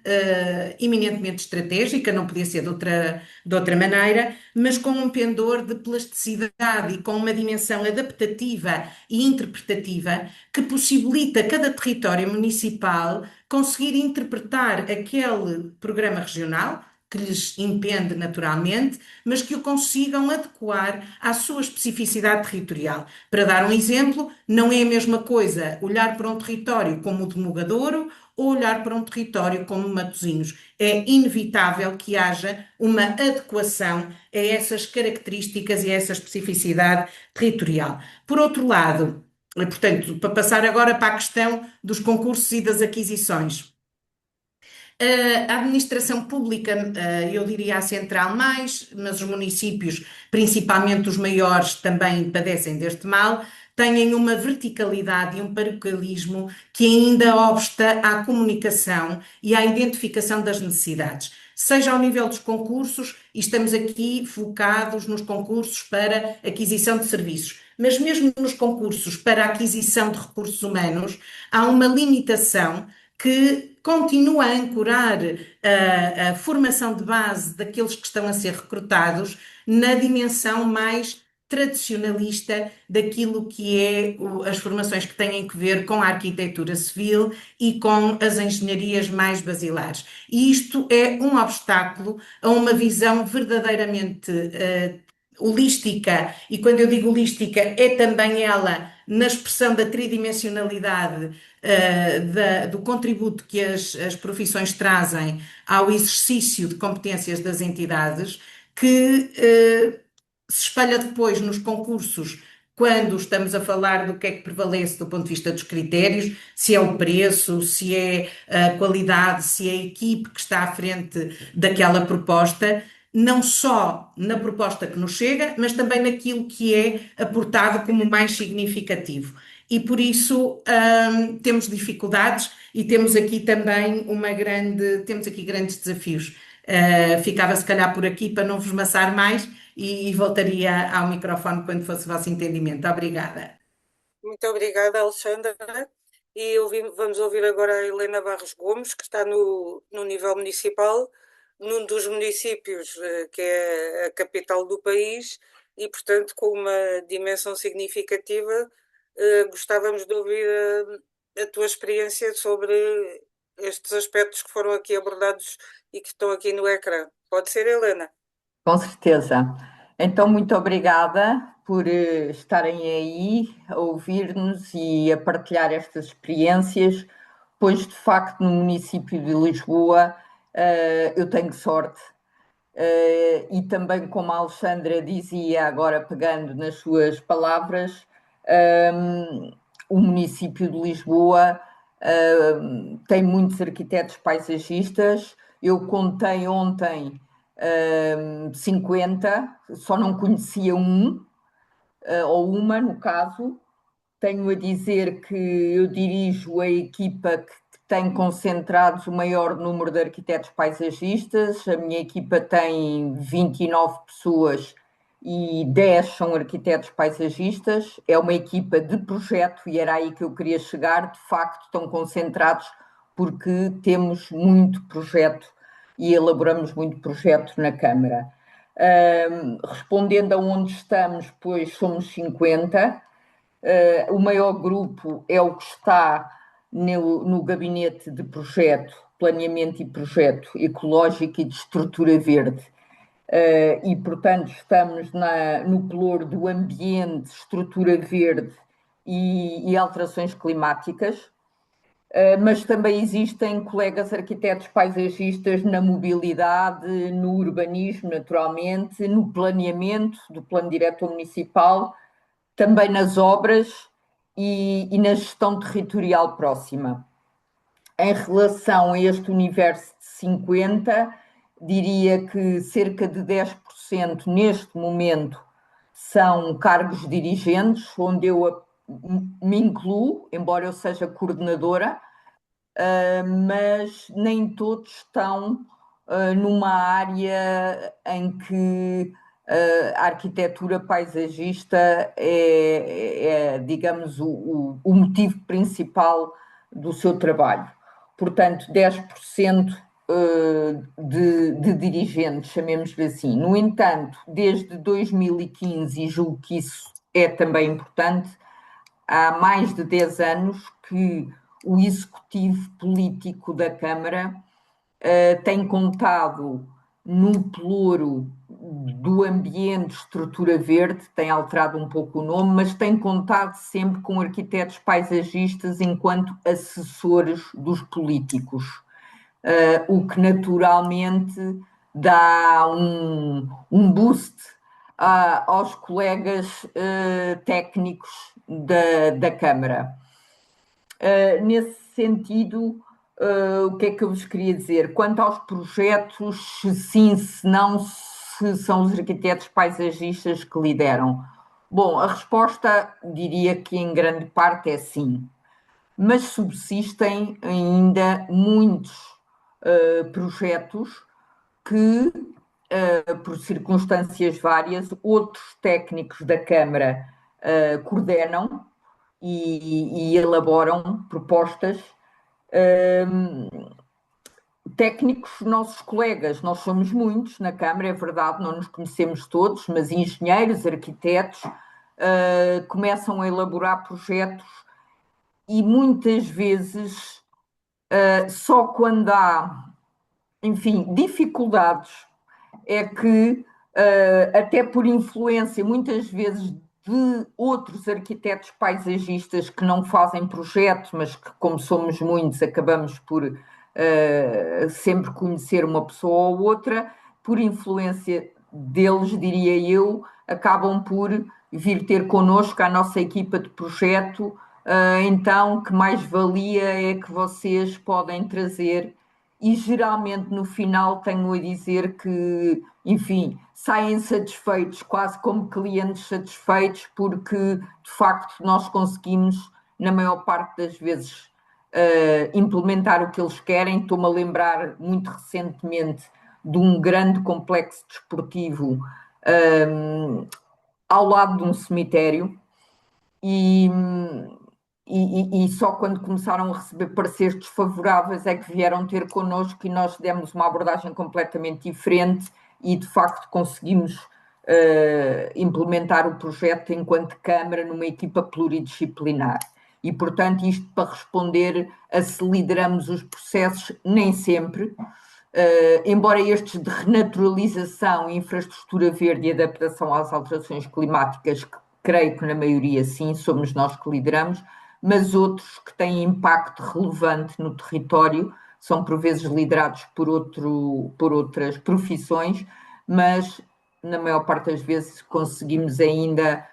eminentemente estratégica, não podia ser de outra maneira, mas com um pendor de plasticidade e com uma dimensão adaptativa e interpretativa que possibilita a cada território municipal conseguir interpretar aquele programa regional, que lhes impende naturalmente, mas que o consigam adequar à sua especificidade territorial. Para dar um exemplo, não é a mesma coisa olhar para um território como o de Mogadouro ou olhar para um território como Matosinhos. É inevitável que haja uma adequação a essas características e a essa especificidade territorial. Por outro lado, Portanto, para passar agora para a questão dos concursos e das aquisições. A administração pública, eu diria a central mais, mas os municípios, principalmente os maiores, também padecem deste mal, têm uma verticalidade e um paroquialismo que ainda obsta à comunicação e à identificação das necessidades, seja ao nível dos concursos, e estamos aqui focados nos concursos para aquisição de serviços, mas mesmo nos concursos para a aquisição de recursos humanos, há uma limitação que continua a ancorar a formação de base daqueles que estão a ser recrutados na dimensão mais tradicionalista daquilo que é as formações que têm que ver com a arquitetura civil e com as engenharias mais basilares. E isto é um obstáculo a uma visão verdadeiramente holística, e quando eu digo holística, é também ela na expressão da tridimensionalidade do contributo que as profissões trazem ao exercício de competências das entidades, que se espelha depois nos concursos, quando estamos a falar do que é que prevalece do ponto de vista dos critérios, se é o preço, se é a qualidade, se é a equipe que está à frente daquela proposta, não só na proposta que nos chega, mas também naquilo que é aportado como mais significativo. E por isso temos dificuldades e temos aqui também temos aqui grandes desafios. Ficava se calhar por aqui para não vos maçar mais e voltaria ao microfone quando fosse o vosso entendimento. Obrigada. Muito obrigada, Alexandra. E vamos ouvir agora a Helena Barros Gomes, que está no nível municipal, num dos municípios que é a capital do país e, portanto, com uma dimensão significativa. Gostávamos de ouvir a tua experiência sobre estes aspectos que foram aqui abordados e que estão aqui no ecrã. Pode ser, Helena? Com certeza. Então, muito obrigada por estarem aí a ouvir-nos e a partilhar estas experiências, pois de facto no município de Lisboa eu tenho sorte. E também, como a Alexandra dizia, agora pegando nas suas palavras, o município de Lisboa tem muitos arquitetos paisagistas. Eu contei ontem 50, só não conhecia um, ou uma no caso. Tenho a dizer que eu dirijo a equipa que tem concentrados o maior número de arquitetos paisagistas. A minha equipa tem 29 pessoas e 10 são arquitetos paisagistas. É uma equipa de projeto e era aí que eu queria chegar. De facto, estão concentrados porque temos muito projeto e elaboramos muito projeto na Câmara. Respondendo a onde estamos, pois somos 50. O maior grupo é o que está no gabinete de projeto, planeamento e projeto ecológico e de estrutura verde. E, portanto, estamos no pelouro do ambiente, estrutura verde e alterações climáticas. Mas também existem colegas arquitetos paisagistas na mobilidade, no urbanismo, naturalmente, no planeamento do Plano Diretor Municipal, também nas obras e na gestão territorial próxima. Em relação a este universo de 50, diria que cerca de 10% neste momento são cargos dirigentes, onde eu me incluo, embora eu seja coordenadora, mas nem todos estão numa área em que a arquitetura paisagista é digamos, o motivo principal do seu trabalho. Portanto, 10% de dirigentes, chamemos-lhe assim. No entanto, desde 2015, e julgo que isso é também importante, há mais de 10 anos que o executivo político da Câmara tem contado no pelouro do ambiente estrutura verde, tem alterado um pouco o nome, mas tem contado sempre com arquitetos paisagistas enquanto assessores dos políticos, o que naturalmente dá um boost aos colegas técnicos da Câmara. Nesse sentido, o que é que eu vos queria dizer? Quanto aos projetos, se sim, se não, se são os arquitetos paisagistas que lideram. Bom, a resposta diria que em grande parte é sim, mas subsistem ainda muitos projetos que, por circunstâncias várias, outros técnicos da Câmara coordenam e elaboram propostas. Técnicos, nossos colegas, nós somos muitos na Câmara, é verdade, não nos conhecemos todos, mas engenheiros, arquitetos, começam a elaborar projetos e muitas vezes, só quando há, enfim, dificuldades, é que, até por influência, muitas vezes, de outros arquitetos paisagistas que não fazem projetos, mas que, como somos muitos, acabamos por sempre conhecer uma pessoa ou outra, por influência deles, diria eu, acabam por vir ter connosco a nossa equipa de projeto. Então, que mais-valia é que vocês podem trazer? E geralmente no final tenho a dizer que, enfim, saem satisfeitos, quase como clientes satisfeitos, porque de facto nós conseguimos, na maior parte das vezes, implementar o que eles querem. Estou-me a lembrar muito recentemente de um grande complexo desportivo ao lado de um cemitério e, e só quando começaram a receber pareceres desfavoráveis é que vieram ter connosco e nós demos uma abordagem completamente diferente e de facto conseguimos implementar o projeto enquanto Câmara numa equipa pluridisciplinar. E, portanto, isto para responder a se lideramos os processos, nem sempre. Embora estes de renaturalização, infraestrutura verde e adaptação às alterações climáticas, que creio que na maioria sim, somos nós que lideramos, mas outros que têm impacto relevante no território são por vezes liderados por outras profissões, mas na maior parte das vezes conseguimos ainda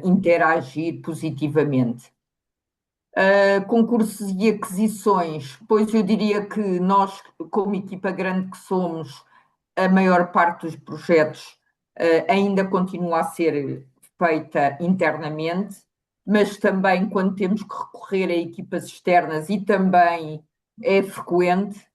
interagir positivamente. Concursos e aquisições, pois eu diria que nós, como equipa grande que somos, a maior parte dos projetos ainda continua a ser feita internamente, mas também quando temos que recorrer a equipas externas e também é frequente.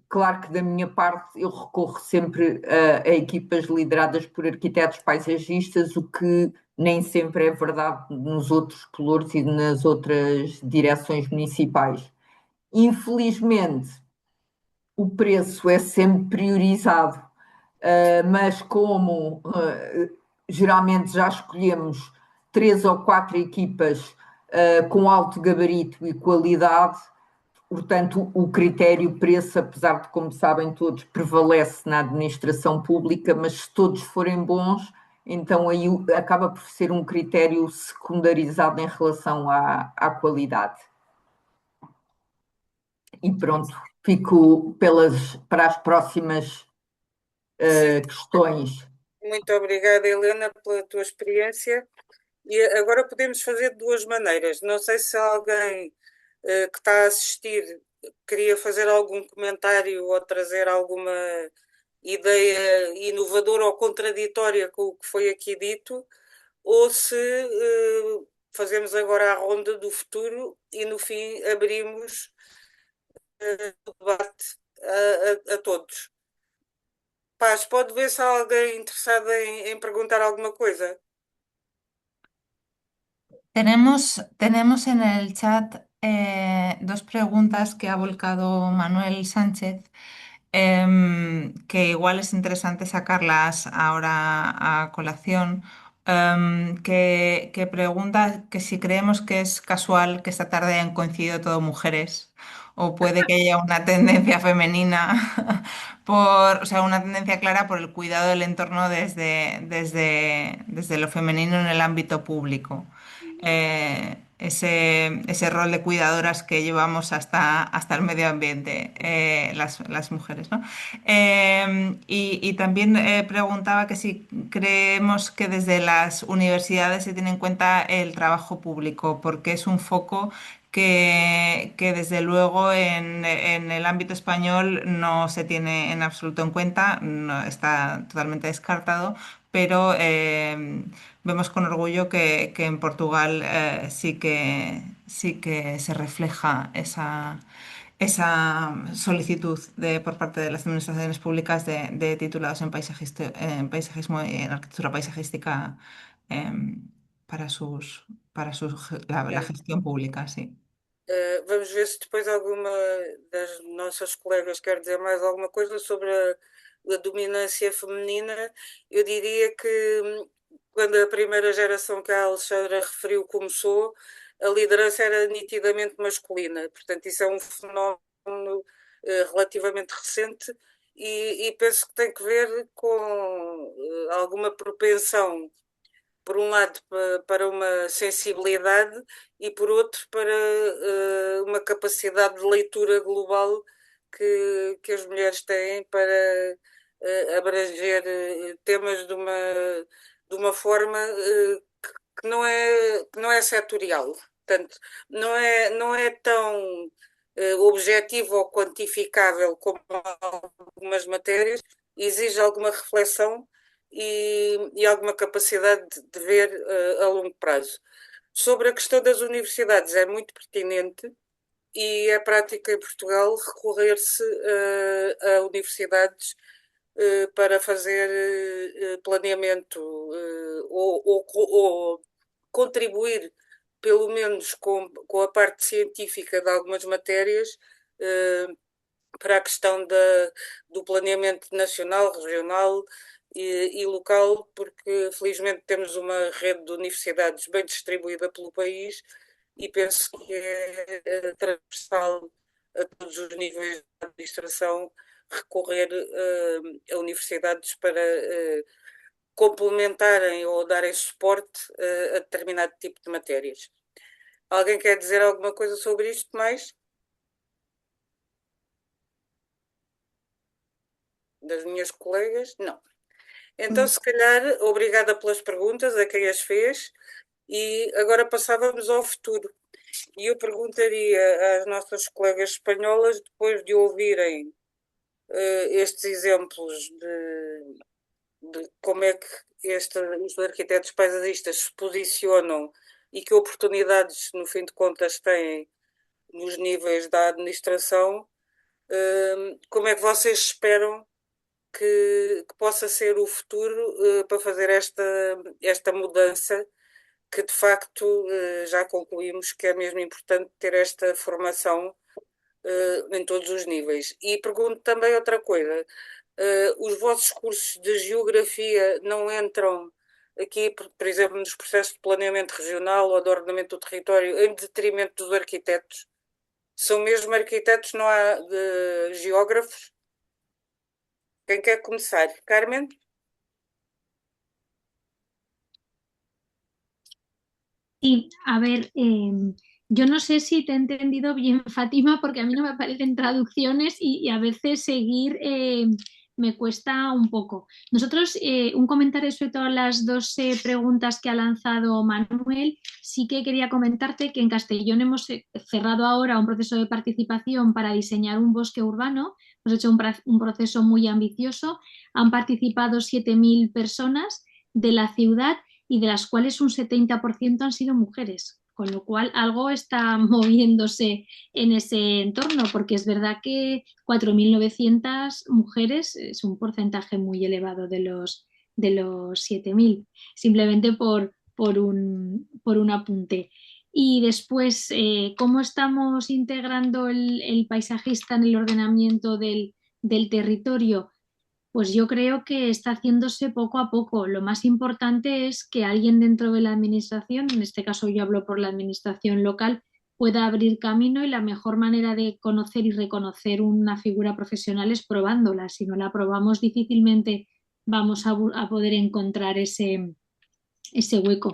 Claro que da minha parte eu recorro sempre a equipas lideradas por arquitetos paisagistas, o que nem sempre é verdade nos outros pelouros e nas outras direções municipais. Infelizmente, o preço é sempre priorizado, mas como geralmente já escolhemos 3 ou 4 equipas com alto gabarito e qualidade, portanto, o critério preço, apesar de, como sabem todos, prevalece na administração pública, mas se todos forem bons, então aí acaba por ser um critério secundarizado em relação à qualidade. E pronto, fico para as próximas questões. Muito obrigada, Helena, pela tua experiência. E agora podemos fazer de duas maneiras. Não sei se alguém que está a assistir queria fazer algum comentário ou trazer alguma ideia inovadora ou contraditória com o que foi aqui dito, ou se fazemos agora a ronda do futuro e no fim abrimos o debate a todos. Paz, pode ver se há alguém interessado em perguntar alguma coisa. Tenemos en el chat dos preguntas que ha volcado Manuel Sánchez, que igual es interesante sacarlas ahora a colación, que pregunta que si creemos que es casual que esta tarde hayan coincidido todo mujeres o puede que haya una tendencia femenina o sea, una tendencia clara por el cuidado del entorno desde lo femenino en el ámbito público. ese rol de cuidadoras que llevamos hasta el medio ambiente, las mujeres, ¿no? Y también preguntaba que si creemos que desde las universidades se tiene en cuenta el trabajo público, porque es un foco que desde luego en el ámbito español no se tiene en absoluto en cuenta, no, está totalmente descartado, pero vemos con orgullo que en Portugal sí que se refleja esa solicitud por parte de las administraciones públicas de titulados en paisajismo y en arquitectura paisajística em, la gestión pública, sí. Vamos ver se depois alguma das nossas colegas quer dizer mais alguma coisa sobre a dominância feminina. Eu diria que quando a primeira geração que a Alexandra referiu começou, a liderança era nitidamente masculina. Portanto, isso é um fenómeno relativamente recente e penso que tem que ver com alguma propensão por um lado, para uma sensibilidade e, por outro, para uma capacidade de leitura global que as mulheres têm para abranger temas de uma forma que não é setorial. Portanto, não é tão objetivo ou quantificável como algumas matérias, exige alguma reflexão e alguma capacidade de ver a longo prazo. Sobre a questão das universidades, é muito pertinente e é prática em Portugal recorrer-se a universidades para fazer planeamento ou contribuir, pelo menos com a parte científica de algumas matérias, para a questão do planeamento nacional, regional e local, porque felizmente temos uma rede de universidades bem distribuída pelo país e penso que é transversal a todos os níveis de administração recorrer a universidades para complementarem ou darem suporte a determinado tipo de matérias. Alguém quer dizer alguma coisa sobre isto mais? Das minhas colegas? Não. Então, se calhar, obrigada pelas perguntas a quem as fez e agora passávamos ao futuro. E eu perguntaria às nossas colegas espanholas, depois de ouvirem estes exemplos de como é que os arquitetos paisagistas se posicionam e que oportunidades, no fim de contas, têm nos níveis da administração, como é que vocês esperam que possa ser o futuro para fazer esta mudança, que de facto já concluímos que é mesmo importante ter esta formação em todos os níveis. E pergunto também outra coisa, os vossos cursos de geografia não entram aqui, por exemplo, nos processos de planeamento regional ou de ordenamento do território, em detrimento dos arquitetos? São mesmo arquitetos, não há geógrafos? Quem quer começar? Carmen? Sí, a ver, yo no sé si te he entendido bien, Fátima, porque a mí no me aparecen traducciones y a veces seguir me cuesta un poco. Nosotros, un comentario sobre todas las dos preguntas que ha lanzado Manuel, sí que quería comentarte que en Castellón hemos cerrado ahora un proceso de participación para diseñar un bosque urbano. Hemos hecho un proceso muy ambicioso. Han participado 7.000 personas de la ciudad y de las cuales un 70% han sido mujeres, con lo cual algo está moviéndose en ese entorno, porque es verdad que 4.900 mujeres es un porcentaje muy elevado de los 7.000, simplemente por un apunte. Y después, ¿cómo estamos integrando el paisajista en el ordenamiento del territorio? Pues yo creo que está haciéndose poco a poco. Lo más importante es que alguien dentro de la administración, en este caso yo hablo por la administración local, pueda abrir camino y la mejor manera de conocer y reconocer una figura profesional es probándola. Si no la probamos, difícilmente vamos a poder encontrar ese hueco.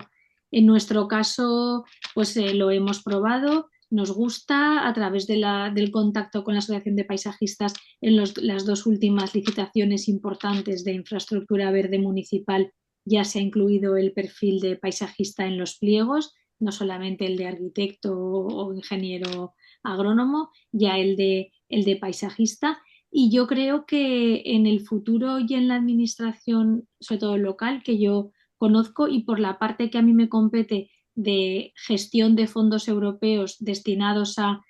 En nuestro caso, pues lo hemos probado, nos gusta a través del contacto con la Asociación de Paisajistas en las dos últimas licitaciones importantes de infraestructura verde municipal. Ya se ha incluido el perfil de paisajista en los pliegos, no solamente el de arquitecto o ingeniero agrónomo, ya el de paisajista. Y yo creo que en el futuro y en la administración, sobre todo local, que yo conozco, y por la parte que a mí me compete de gestión de fondos europeos destinados a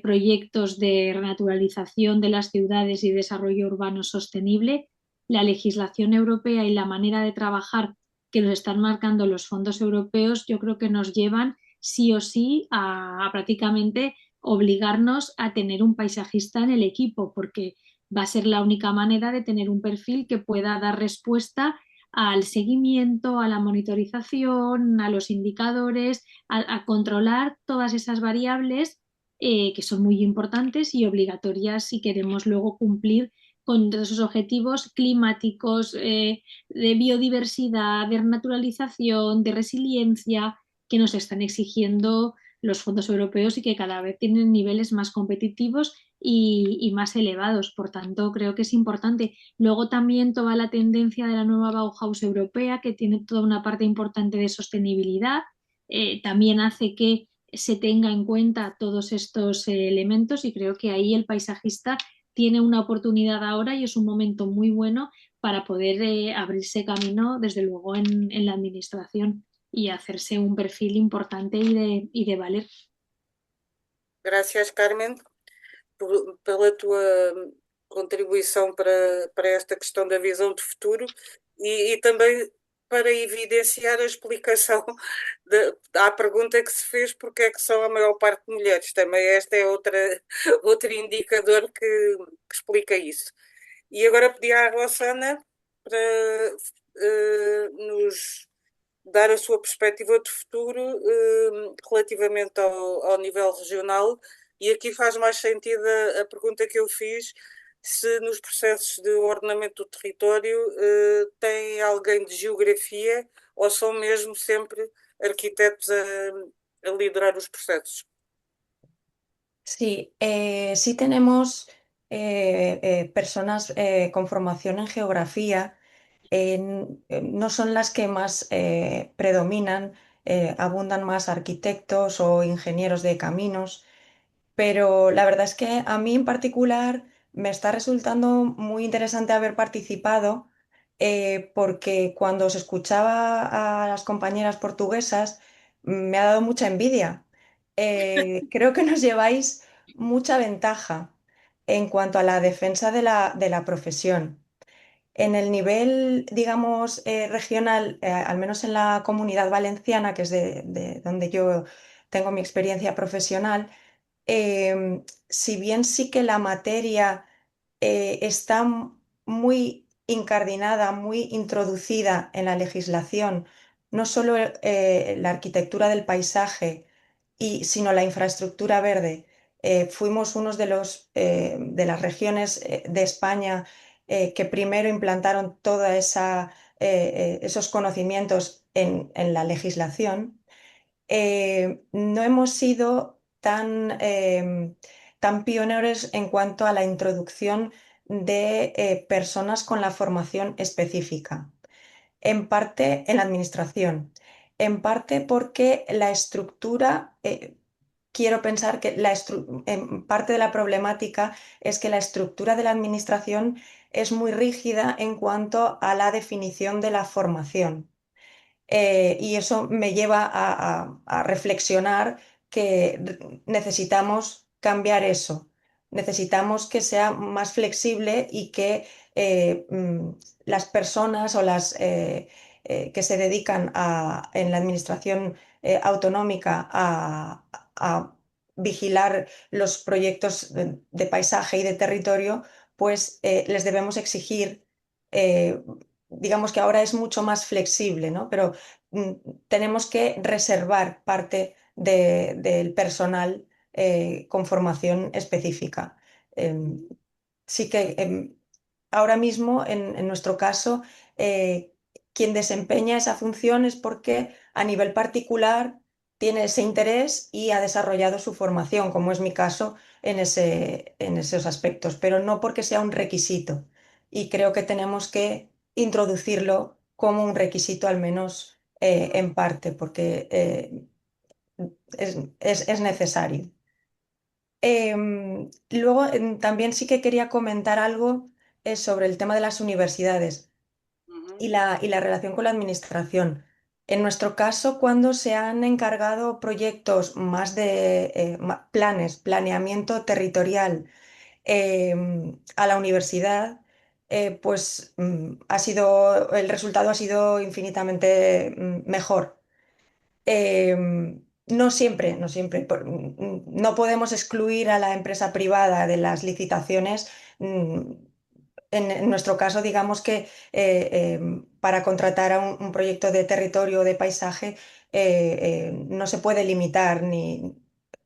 proyectos de renaturalización de las ciudades y desarrollo urbano sostenible, la legislación europea y la manera de trabajar que nos están marcando los fondos europeos, yo creo que nos llevan sí o sí a prácticamente obligarnos a tener un paisajista en el equipo, porque va a ser la única manera de tener un perfil que pueda dar respuesta al seguimiento, a la monitorización, a los indicadores, a controlar todas esas variables que son muy importantes y obligatorias si queremos luego cumplir con todos esos objetivos climáticos, de biodiversidad, de naturalización, de resiliencia que nos están exigiendo los fondos europeos y que cada vez tienen niveles más competitivos y más elevados. Por tanto, creo que es importante. Luego también toda la tendencia de la nueva Bauhaus europea, que tiene toda una parte importante de sostenibilidad, también hace que se tenga en cuenta todos estos elementos y creo que ahí el paisajista tiene una oportunidad ahora y es un momento muy bueno para poder abrirse camino, desde luego, en la administración y hacerse un perfil importante y de valer. Gracias, Carmen, pela tua contribuição para esta questão da visão de futuro e também para evidenciar a explicação à pergunta que se fez, porque é que são a maior parte de mulheres. Também este é outro indicador que explica isso. E agora pedi à Rossana para nos dar a sua perspectiva de futuro relativamente ao nível regional, e aqui faz mais sentido a pergunta que eu fiz, se nos processos de ordenamento do território tem alguém de geografia ou são mesmo sempre arquitetos a liderar os processos. Sí, sí tenemos personas con formación en geografía, no son las que más predominan, abundan más arquitectos o ingenieros de caminos, pero la verdad es que a mí en particular me está resultando muy interesante haber participado, porque cuando os escuchaba a las compañeras portuguesas me ha dado mucha envidia. Creo que nos lleváis mucha ventaja en cuanto a la defensa de la profesión. En el nivel, digamos, regional, al menos en la Comunidad Valenciana, que es de donde yo tengo mi experiencia profesional, si bien sí que la materia está muy incardinada, muy introducida en la legislación, no solo la arquitectura del paisaje, sino la infraestructura verde. Fuimos unos de las regiones de España que primero implantaron esos conocimientos en la legislación. No hemos sido tan pioneros en cuanto a la introducción de personas con la formación específica, en parte en la administración, en parte porque la estructura, quiero pensar que en parte de la problemática es que la estructura de la administración es muy rígida en cuanto a la definición de la formación. Y eso me lleva a reflexionar que necesitamos cambiar eso. Necesitamos que sea más flexible y que las personas o las que se dedican en la administración autonómica a vigilar los proyectos de paisaje y de territorio, pues les debemos exigir, digamos que ahora es mucho más flexible, ¿no? Pero tenemos que reservar parte del personal con formación específica. Sí que ahora mismo, en nuestro caso, quien desempeña esa función es porque a nivel particular tiene ese interés y ha desarrollado su formación, como es mi caso en esos aspectos, pero no porque sea un requisito. Y creo que tenemos que introducirlo como un requisito, al menos en parte, porque es necesario. Luego, también sí que quería comentar algo sobre el tema de las universidades Uhum. y la relación con la administración. En nuestro caso, cuando se han encargado proyectos más de planeamiento territorial a la universidad, pues el resultado ha sido infinitamente mejor. No siempre, no siempre. No podemos excluir a la empresa privada de las licitaciones. mm, en nuestro caso, digamos que para contratar a un proyecto de territorio o de paisaje no se puede limitar ni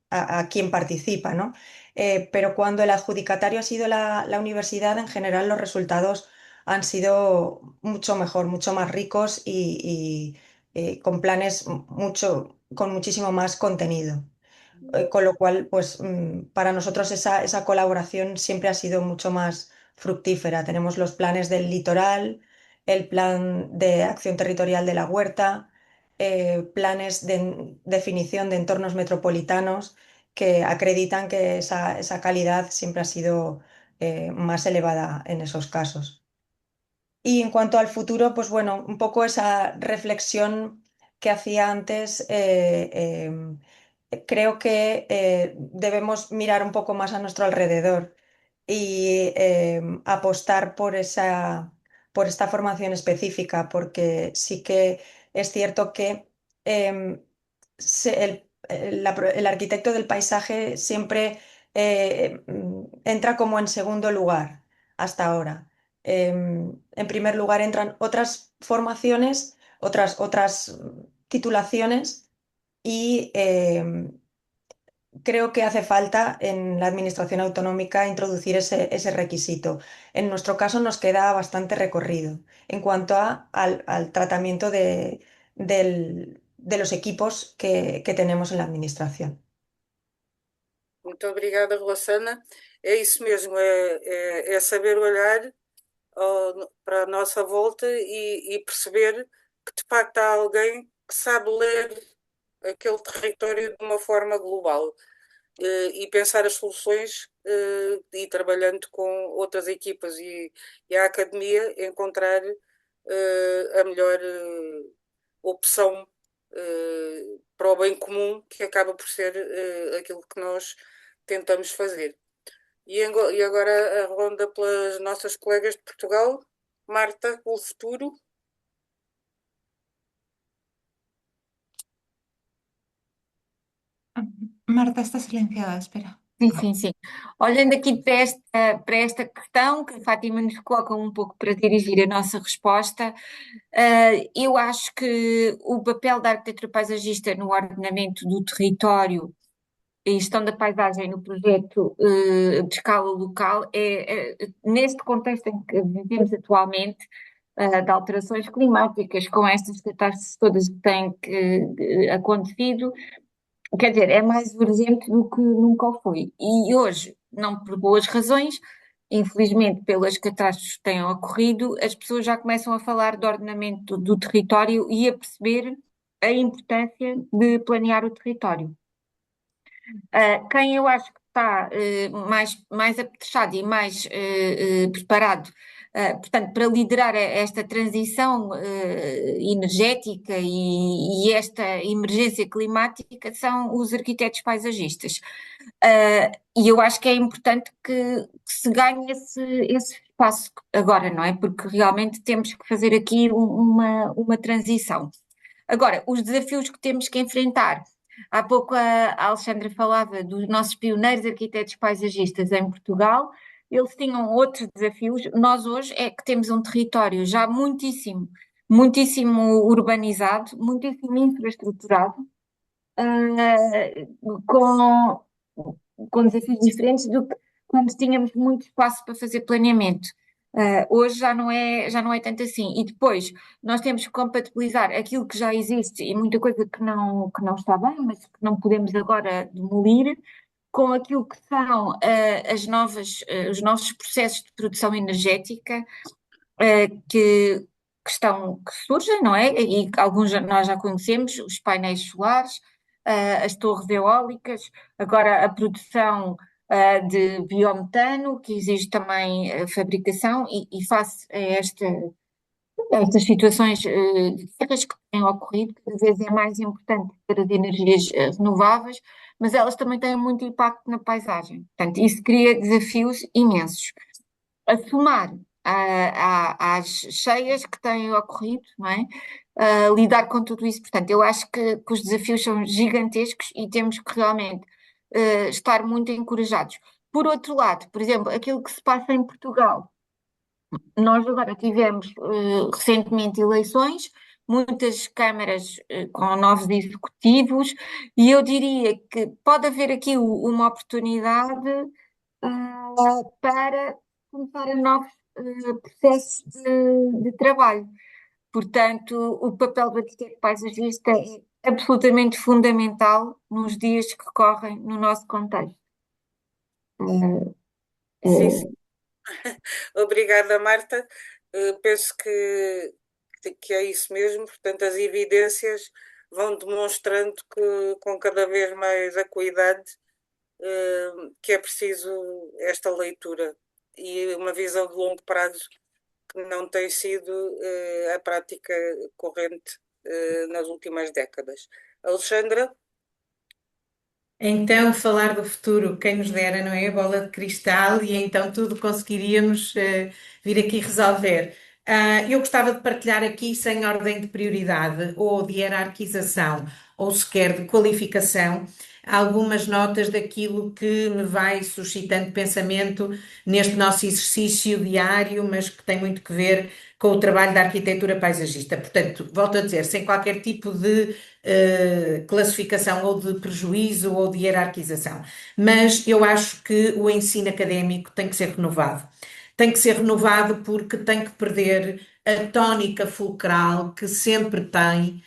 a quién participa, ¿no? Pero cuando el adjudicatario ha sido la universidad, en general los resultados han sido mucho mejor, mucho más ricos y con planes con muchísimo más contenido. Con lo cual, pues para nosotros esa colaboración siempre ha sido mucho más fructífera. Tenemos los planes del litoral, el plan de acción territorial de la huerta, planes de definición de entornos metropolitanos que acreditan que esa calidad siempre ha sido más elevada en esos casos. Y en cuanto al futuro, pues bueno, un poco esa reflexión que hacía antes, creo que debemos mirar un poco más a nuestro alrededor y apostar por esta formación específica, porque sí que es cierto que em, el arquitecto del paisaje siempre entra como en segundo lugar hasta ahora. En primer lugar entran otras formaciones, otras titulaciones y creo que hace falta en la administración autonómica introducir ese requisito. En nuestro caso nos queda bastante recorrido en cuanto al tratamiento de los equipos que tenemos en la administración. Muito obrigada, Rossana. É isso mesmo, é saber olhar para a nossa volta e perceber que de facto há alguém que sabe ler aquele território de uma forma global e pensar as soluções e trabalhando com outras equipas e a academia encontrar a melhor opção para o bem comum, que acaba por ser aquilo que nós tentamos fazer. E agora a ronda pelas nossas colegas de Portugal. Marta, o futuro. Marta está silenciada, espera. Sim, sim, sim. Olhando aqui para esta questão que a Fátima nos coloca um pouco para dirigir a nossa resposta, eu acho que o papel da arquitetura paisagista no ordenamento do território e gestão da paisagem no projeto de escala local neste contexto em que vivemos atualmente, de alterações climáticas, com estas catástrofes todas que têm acontecido. Quer dizer, é mais urgente do que nunca o foi. E hoje, não por boas razões, infelizmente pelas catástrofes que têm ocorrido, as pessoas já começam a falar de ordenamento do território e a perceber a importância de planear o território. Quem eu acho que está mais apetrechado e mais preparado, portanto, para liderar esta transição energética e esta emergência climática são os arquitetos paisagistas. E eu acho que é importante que se ganhe esse espaço agora, não é? Porque realmente temos que fazer aqui uma transição. Agora, os desafios que temos que enfrentar. Há pouco a Alexandra falava dos nossos pioneiros arquitetos paisagistas em Portugal. Eles tinham outros desafios. Nós hoje é que temos um território já muitíssimo, muitíssimo urbanizado, muitíssimo infraestruturado, com desafios diferentes do que quando tínhamos muito espaço para fazer planeamento. Hoje já não é tanto assim. E depois nós temos que compatibilizar aquilo que já existe e muita coisa que não está bem, mas que não podemos agora demolir, com aquilo que são os novos processos de produção energética que surgem, não é? E alguns nós já conhecemos, os painéis solares, as torres eólicas, agora a produção de biometano, que exige também fabricação, e face a estas situações de guerras que têm ocorrido, cada vez é mais importante ter as energias renováveis, mas elas também têm muito impacto na paisagem. Portanto, isso cria desafios imensos. A somar às cheias que têm ocorrido, não é? Lidar com tudo isso. Portanto, eu acho que os desafios são gigantescos e temos que realmente estar muito encorajados. Por outro lado, por exemplo, aquilo que se passa em Portugal. Nós agora tivemos recentemente eleições, muitas câmaras com novos executivos, e eu diria que pode haver aqui uma oportunidade para começar a novos processos de trabalho. Portanto, o papel do arquiteto paisagista é absolutamente fundamental nos dias que correm no nosso contexto. Sim, sim. Obrigada, Marta. Penso que é isso mesmo. Portanto, as evidências vão demonstrando que, com cada vez mais acuidade, que é preciso esta leitura e uma visão de longo prazo que não tem sido a prática corrente nas últimas décadas. Alexandra? Então, falar do futuro, quem nos dera, não é? A bola de cristal, e então tudo conseguiríamos vir aqui resolver. Eu gostava de partilhar aqui, sem ordem de prioridade, ou de hierarquização, ou sequer de qualificação, algumas notas daquilo que me vai suscitando pensamento neste nosso exercício diário, mas que tem muito que ver com o trabalho da arquitetura paisagista. Portanto, volto a dizer, sem qualquer tipo de classificação ou de prejuízo ou de hierarquização. Mas eu acho que o ensino académico tem que ser renovado. Tem que ser renovado porque tem que perder a tónica fulcral que sempre tem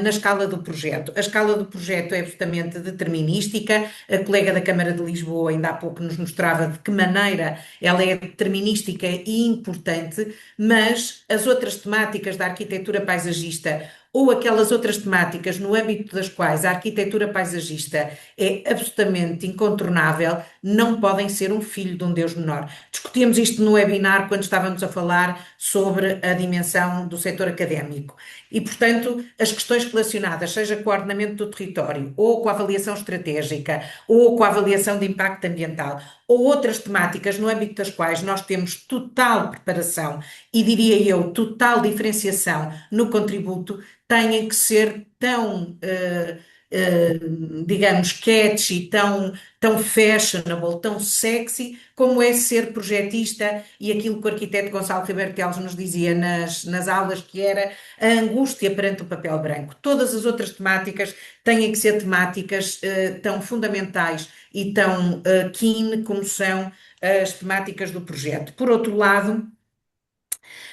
na escala do projeto. A escala do projeto é absolutamente determinística. A colega da Câmara de Lisboa ainda há pouco nos mostrava de que maneira ela é determinística e importante, mas as outras temáticas da arquitetura paisagista ou aquelas outras temáticas no âmbito das quais a arquitetura paisagista é absolutamente incontornável, não podem ser um filho de um Deus menor. Discutíamos isto no webinar quando estávamos a falar sobre a dimensão do setor académico. E, portanto, as questões relacionadas, seja com o ordenamento do território, ou com a avaliação estratégica, ou com a avaliação de impacto ambiental, ou outras temáticas no âmbito das quais nós temos total preparação e, diria eu, total diferenciação no contributo, têm que ser tão, digamos, catchy, tão fashionable, tão sexy, como é ser projetista, e aquilo que o arquiteto Gonçalo Ribeiro Teles nos dizia nas aulas, que era a angústia perante o papel branco. Todas as outras temáticas têm que ser temáticas tão fundamentais e tão keen como são as temáticas do projeto. Por outro lado,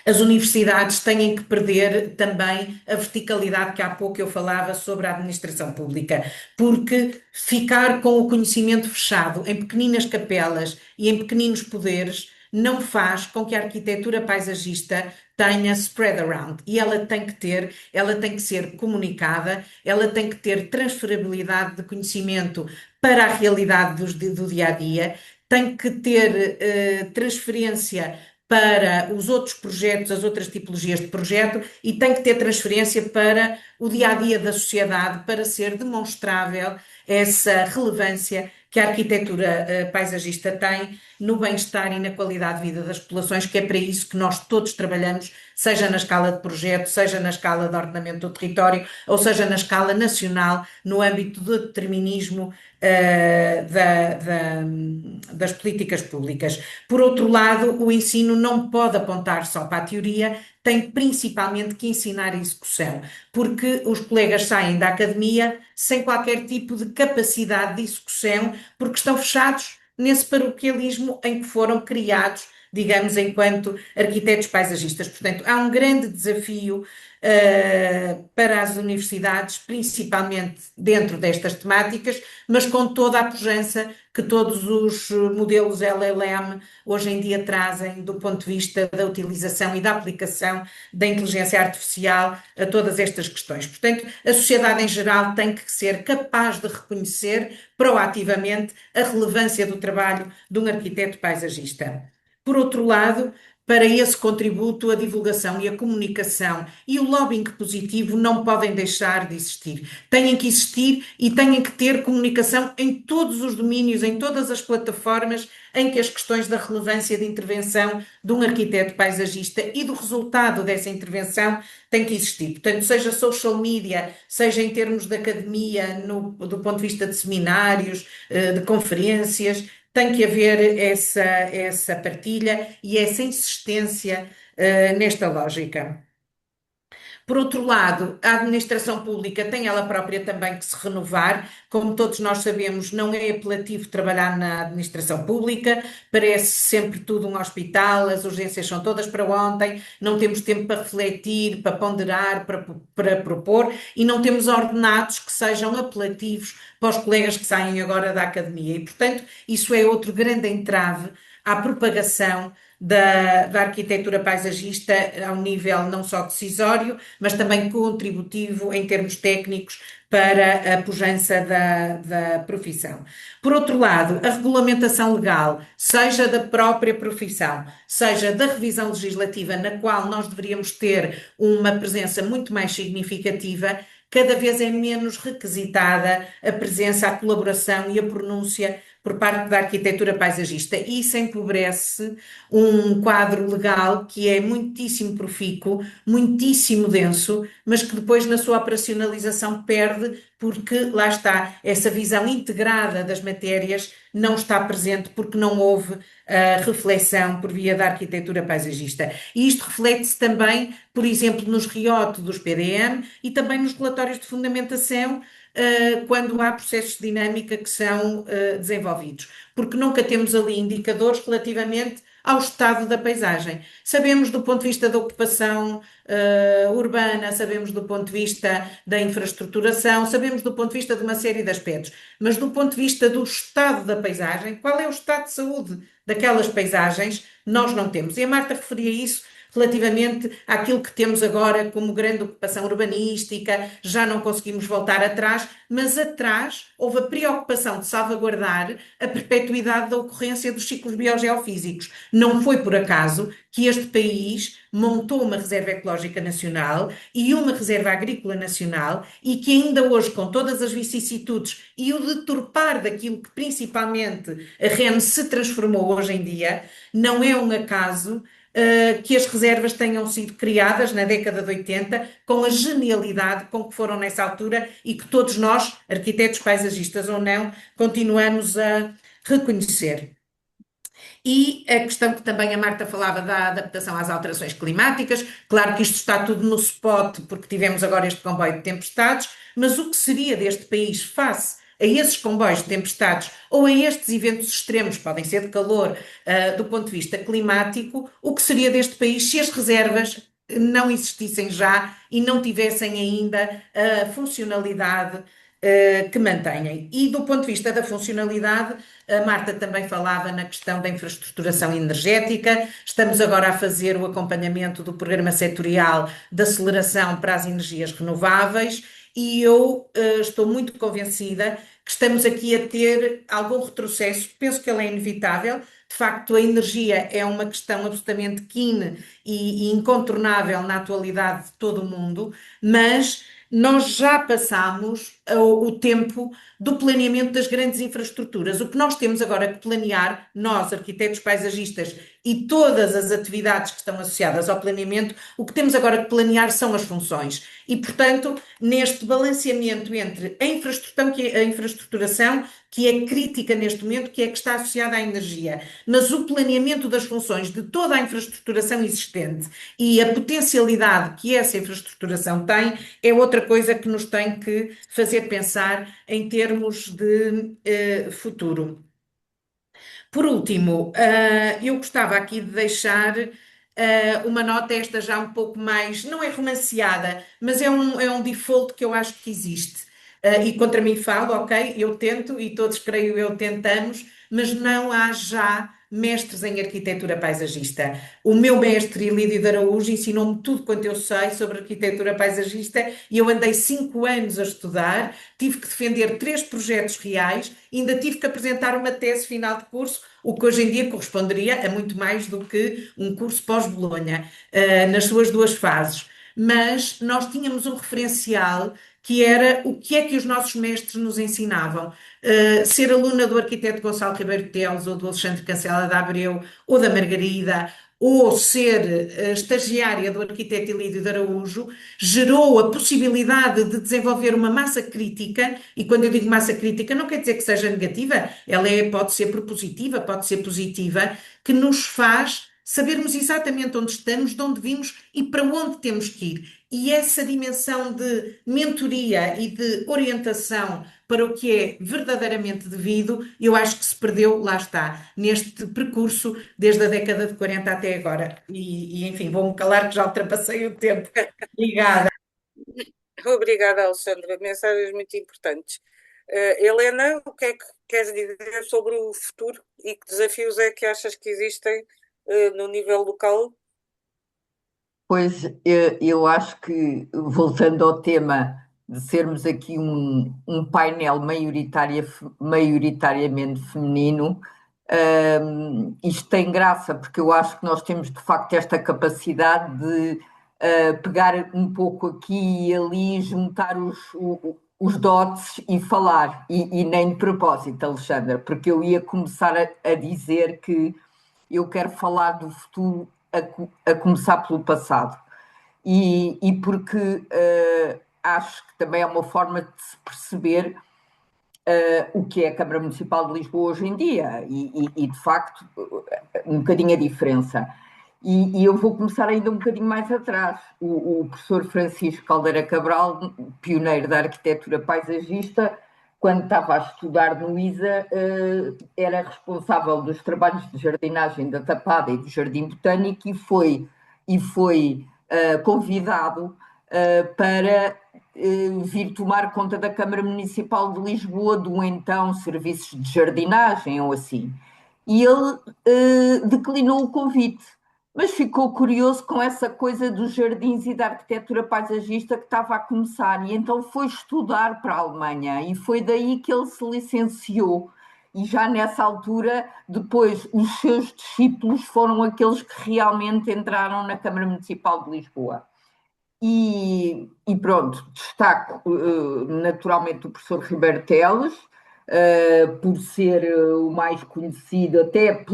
as universidades têm que perder também a verticalidade que há pouco eu falava sobre a administração pública, porque ficar com o conhecimento fechado em pequeninas capelas e em pequeninos poderes não faz com que a arquitetura paisagista tenha spread around, e ela tem que ser comunicada, ela tem que ter transferabilidade de conhecimento para a realidade do dia a dia, tem que ter transferência para os outros projetos, as outras tipologias de projeto, e tem que ter transferência para o dia a dia da sociedade, para ser demonstrável essa relevância que a arquitetura paisagista tem no bem-estar e na qualidade de vida das populações, que é para isso que nós todos trabalhamos, seja na escala de projeto, seja na escala de ordenamento do território, ou seja na escala nacional, no âmbito do determinismo das políticas públicas. Por outro lado, o ensino não pode apontar só para a teoria, tem principalmente que ensinar a execução, porque os colegas saem da academia sem qualquer tipo de capacidade de execução, porque estão fechados nesse paroquialismo em que foram criados digamos, enquanto arquitetos paisagistas. Portanto, há um grande desafio para as universidades, principalmente dentro destas temáticas, mas com toda a pujança que todos os modelos LLM hoje em dia trazem do ponto de vista da utilização e da aplicação da inteligência artificial a todas estas questões. Portanto, a sociedade em geral tem que ser capaz de reconhecer proativamente a relevância do trabalho de um arquiteto paisagista. Por outro lado, para esse contributo, a divulgação e a comunicação e o lobbying positivo não podem deixar de existir. Têm que existir e têm que ter comunicação em todos os domínios, em todas as plataformas em que as questões da relevância de intervenção de um arquiteto paisagista e do resultado dessa intervenção têm que existir. Portanto, seja social media, seja em termos de academia, do ponto de vista de seminários, de conferências, tem que haver essa partilha e essa insistência nesta lógica. Por outro lado, a administração pública tem ela própria também que se renovar. Como todos nós sabemos, não é apelativo trabalhar na administração pública, parece sempre tudo um hospital, as urgências são todas para ontem, não temos tempo para refletir, para ponderar, para propor e não temos ordenados que sejam apelativos para os colegas que saem agora da academia. E, portanto, isso é outro grande entrave à propagação da arquitetura paisagista ao nível não só decisório, mas também contributivo em termos técnicos para a pujança da profissão. Por outro lado, a regulamentação legal, seja da própria profissão, seja da revisão legislativa, na qual nós deveríamos ter uma presença muito mais significativa, cada vez é menos requisitada a presença, a colaboração e a pronúncia por parte da arquitetura paisagista. E isso empobrece um quadro legal que é muitíssimo profícuo, muitíssimo denso, mas que depois na sua operacionalização perde porque lá está, essa visão integrada das matérias não está presente porque não houve reflexão por via da arquitetura paisagista. E isto reflete-se também, por exemplo, nos RIOT dos PDM e também nos relatórios de fundamentação quando há processos de dinâmica que são desenvolvidos, porque nunca temos ali indicadores relativamente ao estado da paisagem. Sabemos do ponto de vista da ocupação urbana, sabemos do ponto de vista da infraestruturação, sabemos do ponto de vista de uma série de aspectos, mas do ponto de vista do estado da paisagem, qual é o estado de saúde daquelas paisagens, nós não temos. E a Marta referia isso relativamente àquilo que temos agora como grande ocupação urbanística, já não conseguimos voltar atrás, mas atrás houve a preocupação de salvaguardar a perpetuidade da ocorrência dos ciclos biogeofísicos. Não foi por acaso que este país montou uma reserva ecológica nacional e uma reserva agrícola nacional e que ainda hoje, com todas as vicissitudes e o deturpar daquilo que principalmente a REN se transformou hoje em dia, não é um acaso que as reservas tenham sido criadas na década de 80 com a genialidade com que foram nessa altura e que todos nós, arquitetos paisagistas ou não, continuamos a reconhecer. E a questão que também a Marta falava da adaptação às alterações climáticas, claro que isto está tudo no spot porque tivemos agora este comboio de tempestades, mas o que seria deste país face a esses comboios de tempestades ou a estes eventos extremos, podem ser de calor, do ponto de vista climático, o que seria deste país se as reservas não existissem já e não tivessem ainda a funcionalidade que mantêm. E do ponto de vista da funcionalidade, a Marta também falava na questão da infraestruturação energética. Estamos agora a fazer o acompanhamento do programa setorial de aceleração para as energias renováveis e eu estou muito convencida que estamos aqui a ter algum retrocesso. Penso que ele é inevitável. De facto, a energia é uma questão absolutamente keen e incontornável na atualidade de todo o mundo, mas nós já passamos o tempo do planeamento das grandes infraestruturas. O que nós temos agora que planear, nós, arquitetos paisagistas e todas as atividades que estão associadas ao planeamento, o que temos agora que planear são as funções. E, portanto, neste balanceamento entre a infraestruturação, que é crítica neste momento, que é que está associada à energia, mas o planeamento das funções de toda a infraestruturação existente e a potencialidade que essa infraestruturação tem, é outra coisa que nos tem que fazer pensar em termos de futuro. Por último, eu gostava aqui de deixar uma nota, esta já um pouco mais, não é romanceada, mas é um default que eu acho que existe. E contra mim falo, ok, eu tento e todos, creio eu, tentamos, mas não há já mestres em arquitetura paisagista. O meu mestre, Ilídio de Araújo, ensinou-me tudo quanto eu sei sobre arquitetura paisagista e eu andei 5 anos a estudar, tive que defender 3 projetos reais, ainda tive que apresentar uma tese final de curso, o que hoje em dia corresponderia a muito mais do que um curso pós-Bolonha, nas suas 2 fases. Mas nós tínhamos um referencial que era o que é que os nossos mestres nos ensinavam. Ser aluna do arquiteto Gonçalo Ribeiro Teles ou do Alexandre Cancela de Abreu ou da Margarida, ou ser estagiária do arquiteto Ilídio de Araújo, gerou a possibilidade de desenvolver uma massa crítica, e quando eu digo massa crítica não quer dizer que seja negativa, ela pode ser propositiva, pode ser positiva, que nos faz sabermos exatamente onde estamos, de onde vimos e para onde temos que ir. E essa dimensão de mentoria e de orientação para o que é verdadeiramente devido, eu acho que se perdeu, lá está, neste percurso desde a década de 40 até agora. Enfim, vou-me calar que já ultrapassei o tempo. Obrigada. Obrigada, Alexandra. Mensagens muito importantes. Helena, o que é que queres dizer sobre o futuro e que desafios é que achas que existem no nível local? Pois eu acho que, voltando ao tema de sermos aqui um painel maioritariamente feminino, isto tem graça, porque eu acho que nós temos de facto esta capacidade de pegar um pouco aqui e ali, juntar os dots e falar, e nem de propósito, Alexandra, porque eu ia começar a dizer que eu quero falar do futuro a começar pelo passado. E porque acho que também é uma forma de se perceber o que é a Câmara Municipal de Lisboa hoje em dia e de facto, um bocadinho a diferença. E eu vou começar ainda um bocadinho mais atrás. O professor Francisco Caldeira Cabral, pioneiro da arquitetura paisagista, quando estava a estudar no ISA, era responsável dos trabalhos de jardinagem da Tapada e do Jardim Botânico e foi convidado para vir tomar conta da Câmara Municipal de Lisboa, do então Serviços de Jardinagem ou assim. E ele declinou o convite, mas ficou curioso com essa coisa dos jardins e da arquitetura paisagista que estava a começar, e então foi estudar para a Alemanha, e foi daí que ele se licenciou. E já nessa altura, depois, os seus discípulos foram aqueles que realmente entraram na Câmara Municipal de Lisboa. E pronto, destaco naturalmente o professor Ribeiro Teles, por ser o mais conhecido, até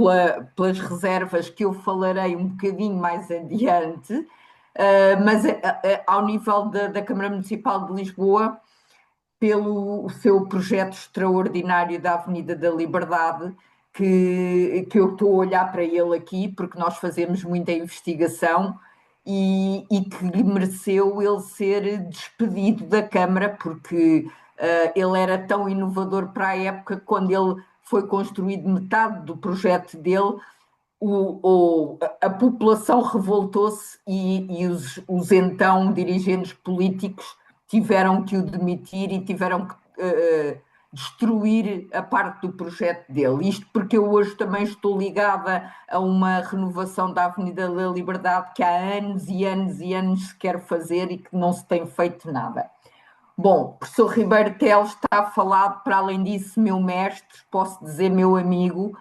pelas reservas que eu falarei um bocadinho mais adiante, mas ao nível da Câmara Municipal de Lisboa, pelo seu projeto extraordinário da Avenida da Liberdade, que eu estou a olhar para ele aqui, porque nós fazemos muita investigação e que lhe mereceu ele ser despedido da Câmara, porque ele era tão inovador para a época. Quando ele foi construído metade do projeto dele, a população revoltou-se e os então dirigentes políticos tiveram que o demitir e tiveram que destruir a parte do projeto dele. Isto porque eu hoje também estou ligada a uma renovação da Avenida da Liberdade que há anos e anos e anos se quer fazer e que não se tem feito nada. Bom, o professor Ribeiro Teles está falado, para além disso, meu mestre, posso dizer meu amigo.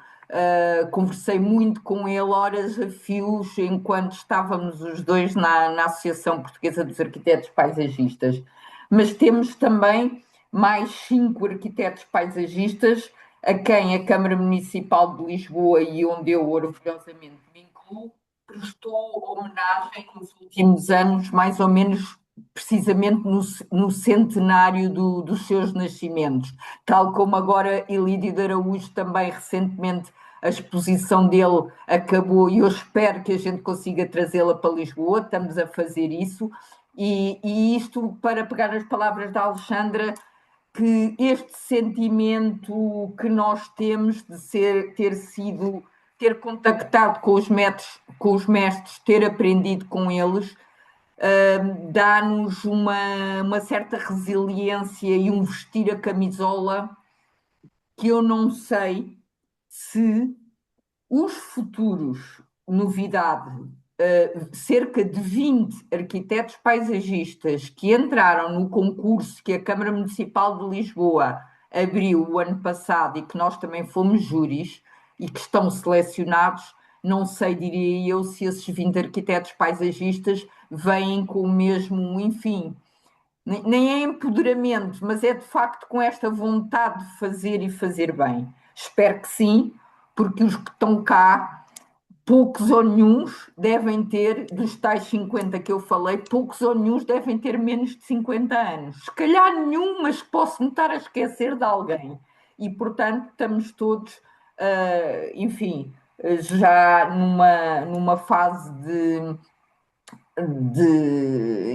Conversei muito com ele, horas a fios, enquanto estávamos os dois na Associação Portuguesa dos Arquitetos Paisagistas. Mas temos também mais 5 arquitetos paisagistas a quem a Câmara Municipal de Lisboa, e onde eu orgulhosamente me incluo, prestou homenagem nos últimos anos, mais ou menos precisamente no centenário dos seus nascimentos, tal como agora Ilídio de Araújo também recentemente a exposição dele acabou e eu espero que a gente consiga trazê-la para Lisboa, estamos a fazer isso, e isto para pegar as palavras da Alexandra, que este sentimento que nós temos de ter contactado com os mestres, ter aprendido com eles, dá-nos uma certa resiliência e um vestir a camisola que eu não sei se os futuros novidade, cerca de 20 arquitetos paisagistas que entraram no concurso que a Câmara Municipal de Lisboa abriu o ano passado e que nós também fomos júris e que estão selecionados, não sei, diria eu, se esses 20 arquitetos paisagistas vêm com o mesmo, enfim, nem é empoderamento, mas é de facto com esta vontade de fazer e fazer bem. Espero que sim, porque os que estão cá, poucos ou nenhuns devem ter, dos tais 50 que eu falei, poucos ou nenhuns devem ter menos de 50 anos. Se calhar nenhum, mas posso me estar a esquecer de alguém. E, portanto, estamos todos, enfim, já numa fase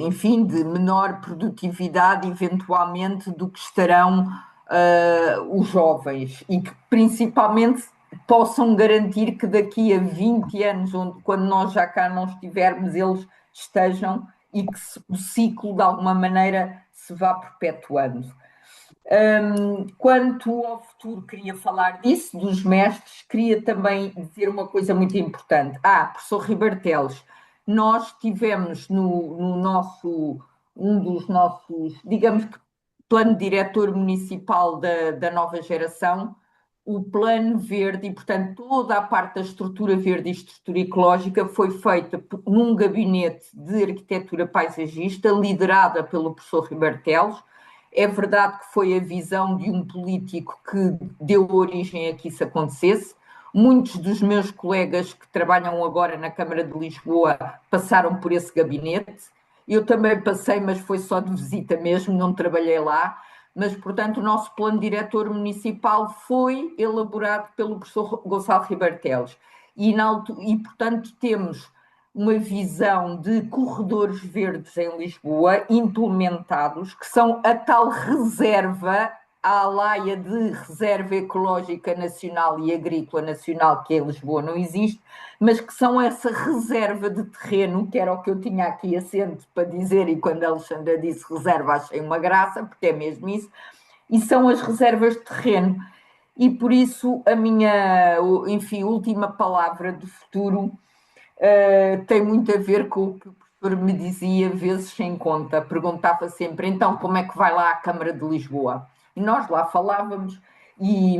enfim, de menor produtividade, eventualmente, do que estarão os jovens e que principalmente possam garantir que daqui a 20 anos, quando nós já cá não estivermos, eles estejam e que o ciclo, de alguma maneira, se vá perpetuando. Quanto ao futuro, queria falar disso, dos mestres, queria também dizer uma coisa muito importante. Professor Ribeiro Teles, nós tivemos no nosso, um dos nossos, digamos que, plano diretor municipal da nova geração, o plano verde e, portanto, toda a parte da estrutura verde e estrutura ecológica foi feita num gabinete de arquitetura paisagista, liderada pelo professor Ribeiro Teles. É verdade que foi a visão de um político que deu origem a que isso acontecesse. Muitos dos meus colegas que trabalham agora na Câmara de Lisboa passaram por esse gabinete. Eu também passei, mas foi só de visita mesmo, não trabalhei lá. Mas, portanto, o nosso plano diretor municipal foi elaborado pelo professor Gonçalo Ribeiro Teles. E, portanto, temos uma visão de corredores verdes em Lisboa implementados, que são a tal reserva, a laia de reserva ecológica nacional e agrícola nacional, que em Lisboa não existe, mas que são essa reserva de terreno, que era o que eu tinha aqui assente para dizer, e quando a Alexandra disse reserva achei uma graça, porque é mesmo isso, e são as reservas de terreno. E por isso a minha, enfim, última palavra de futuro tem muito a ver com o que o professor me dizia vezes sem conta. Perguntava sempre, então, como é que vai lá a Câmara de Lisboa? E nós lá falávamos e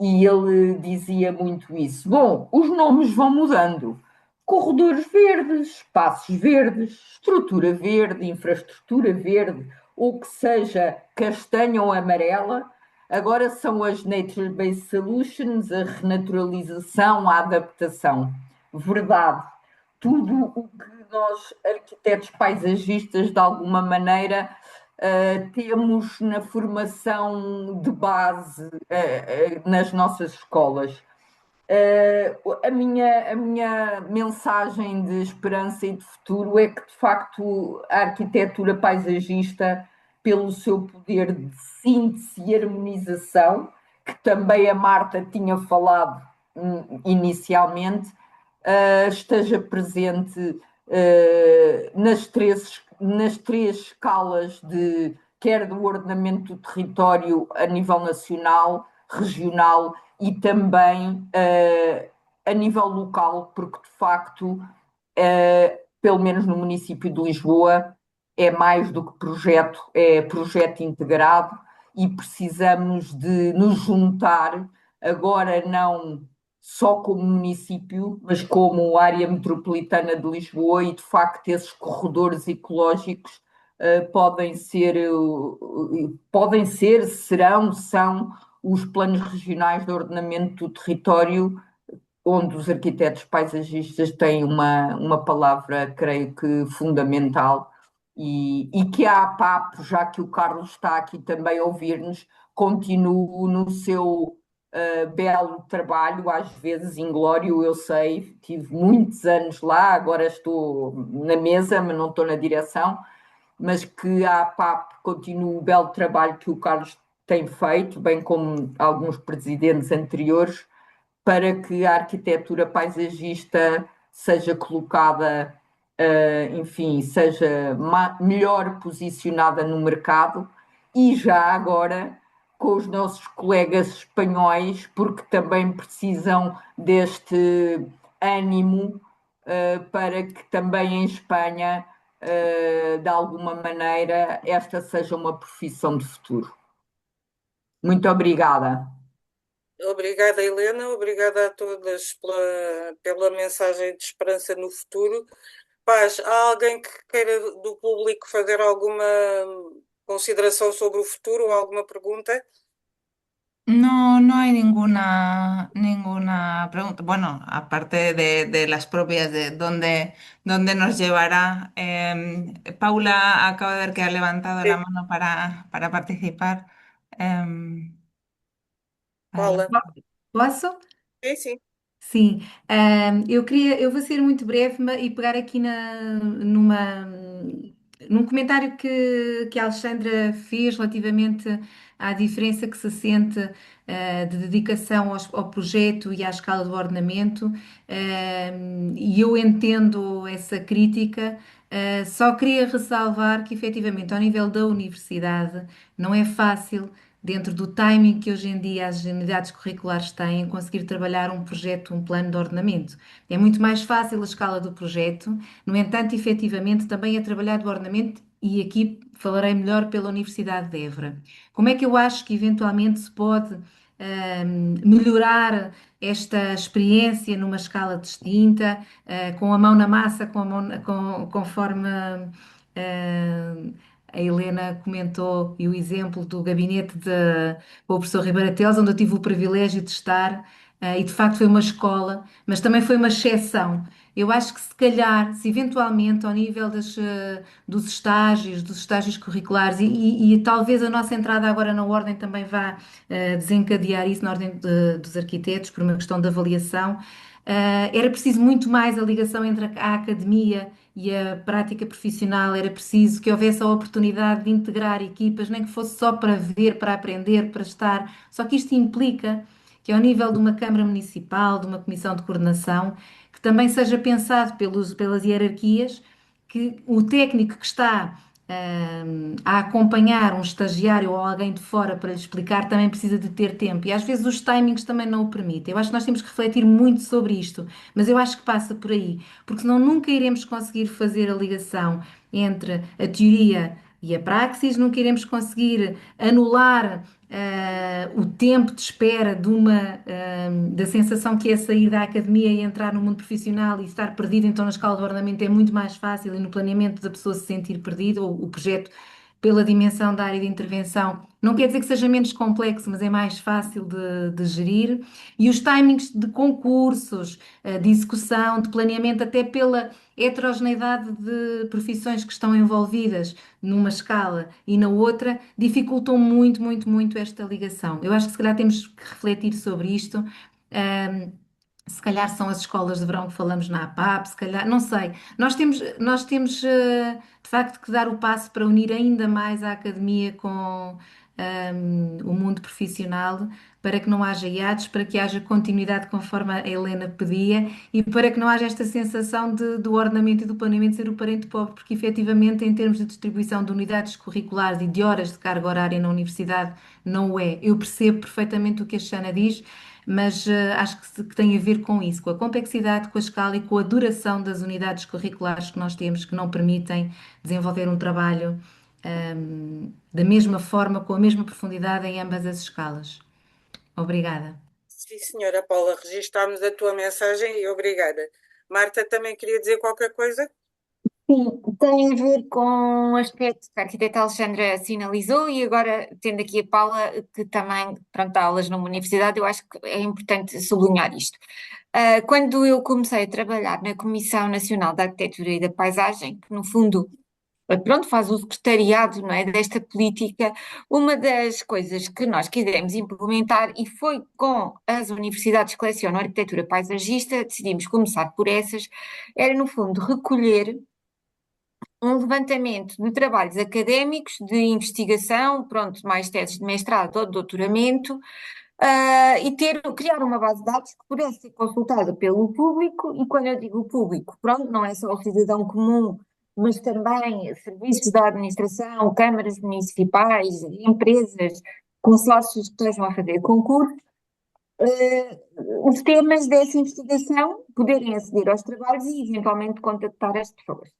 ele dizia muito isso. Bom, os nomes vão mudando. Corredores verdes, espaços verdes, estrutura verde, infraestrutura verde, ou que seja castanha ou amarela, agora são as Nature-Based Solutions, a renaturalização, a adaptação. Verdade. Tudo o que nós, arquitetos paisagistas, de alguma maneira, temos na formação de base nas nossas escolas. A minha mensagem de esperança e de futuro é que, de facto, a arquitetura paisagista, pelo seu poder de síntese e harmonização, que também a Marta tinha falado inicialmente, esteja presente nas três escalas quer do ordenamento do território a nível nacional, regional e também a nível local, porque de facto, pelo menos no município de Lisboa, é mais do que projeto, é projeto integrado e precisamos de nos juntar, agora não só como município, mas como área metropolitana de Lisboa, e de facto esses corredores ecológicos são os planos regionais de ordenamento do território, onde os arquitetos paisagistas têm uma palavra, creio que fundamental, e que a APAP, já que o Carlos está aqui também a ouvir-nos, continue no seu belo trabalho, às vezes inglório, eu sei, tive muitos anos lá, agora estou na mesa, mas não estou na direção, mas que a APAP continue o belo trabalho que o Carlos tem feito, bem como alguns presidentes anteriores, para que a arquitetura paisagista seja colocada, enfim, seja melhor posicionada no mercado e já agora com os nossos colegas espanhóis, porque também precisam deste ânimo para que também em Espanha, de alguma maneira, esta seja uma profissão de futuro. Muito obrigada. Obrigada, Helena. Obrigada a todas pela mensagem de esperança no futuro. Paz, há alguém que queira do público fazer alguma consideração sobre o futuro ou alguma pergunta? No, no hay ninguna pregunta. Bueno, aparte de las propias de dónde nos llevará. Paula acaba de ver que ha levantado la Sim, mano para participar. Em, Paula. adelante. Posso? Sim, sim. Sim, eu vou ser muito breve e pegar aqui num comentário que a Alexandra fez relativamente à diferença que se sente de dedicação ao projeto e à escala do ordenamento, e eu entendo essa crítica. Só queria ressalvar que, efetivamente, ao nível da universidade, não é fácil dentro do timing que hoje em dia as unidades curriculares têm, conseguir trabalhar um projeto, um plano de ordenamento. É muito mais fácil a escala do projeto, no entanto, efetivamente, também é trabalhado o ordenamento e aqui falarei melhor pela Universidade de Évora. Como é que eu acho que eventualmente se pode melhorar esta experiência numa escala distinta, com a mão na massa, conforme a Helena comentou e o exemplo do gabinete com o professor Ribeira Teles, onde eu tive o privilégio de estar, e de facto foi uma escola, mas também foi uma exceção. Eu acho que se calhar, se eventualmente ao nível dos estágios curriculares e talvez a nossa entrada agora na ordem também vá desencadear isso na ordem dos arquitetos, por uma questão de avaliação, era preciso muito mais a ligação entre a academia e a prática profissional, era preciso que houvesse a oportunidade de integrar equipas, nem que fosse só para ver, para aprender, para estar. Só que isto implica que, ao nível de uma Câmara Municipal, de uma Comissão de Coordenação, que também seja pensado pelas hierarquias, que o técnico que está a acompanhar um estagiário ou alguém de fora para lhe explicar também precisa de ter tempo e às vezes os timings também não o permitem. Eu acho que nós temos que refletir muito sobre isto, mas eu acho que passa por aí, porque senão nunca iremos conseguir fazer a ligação entre a teoria e a praxis, nunca iremos conseguir anular o tempo de espera da sensação que é sair da academia e entrar no mundo profissional e estar perdido, então na escala de ordenamento é muito mais fácil e no planeamento da pessoa se sentir perdida, ou o projeto pela dimensão da área de intervenção. Não quer dizer que seja menos complexo, mas é mais fácil de gerir. E os timings de concursos, de execução, de planeamento, até pela heterogeneidade de profissões que estão envolvidas numa escala e na outra, dificultam muito, muito, muito esta ligação. Eu acho que se calhar temos que refletir sobre isto. Ahm, Se calhar são as escolas de verão que falamos na APAP, se calhar, não sei. Nós temos de facto que dar o passo para unir ainda mais a academia com o mundo profissional, para que não haja hiatos, para que haja continuidade conforme a Helena pedia e para que não haja esta sensação do ordenamento e do planeamento ser o parente pobre, porque efetivamente em termos de distribuição de unidades curriculares e de horas de carga horária na universidade, não o é. Eu percebo perfeitamente o que a Xana diz, mas acho que tem a ver com isso, com a complexidade, com a escala e com a duração das unidades curriculares que nós temos, que não permitem desenvolver um trabalho da mesma forma, com a mesma profundidade em ambas as escalas. Obrigada. Sim, senhora Paula, registámos a tua mensagem e obrigada. Marta também queria dizer qualquer coisa? Sim, tem a ver com o aspecto que a arquiteta Alexandra sinalizou e agora, tendo aqui a Paula, que também, pronto, dá aulas numa universidade, eu acho que é importante sublinhar isto. Quando eu comecei a trabalhar na Comissão Nacional da Arquitetura e da Paisagem, que no fundo, pronto, faz o secretariado, não é, desta política, uma das coisas que nós quisemos implementar, e foi com as universidades que lecionam arquitetura paisagista, decidimos começar por essas, era no fundo recolher um levantamento de trabalhos académicos, de investigação, pronto, mais teses de mestrado ou de doutoramento, e criar uma base de dados que pudesse ser consultada pelo público, e quando eu digo público, pronto, não é só o cidadão comum, mas também serviços da administração, câmaras municipais, empresas, consórcios que estejam a fazer concurso, os temas dessa investigação poderem aceder aos trabalhos e eventualmente contactar as pessoas.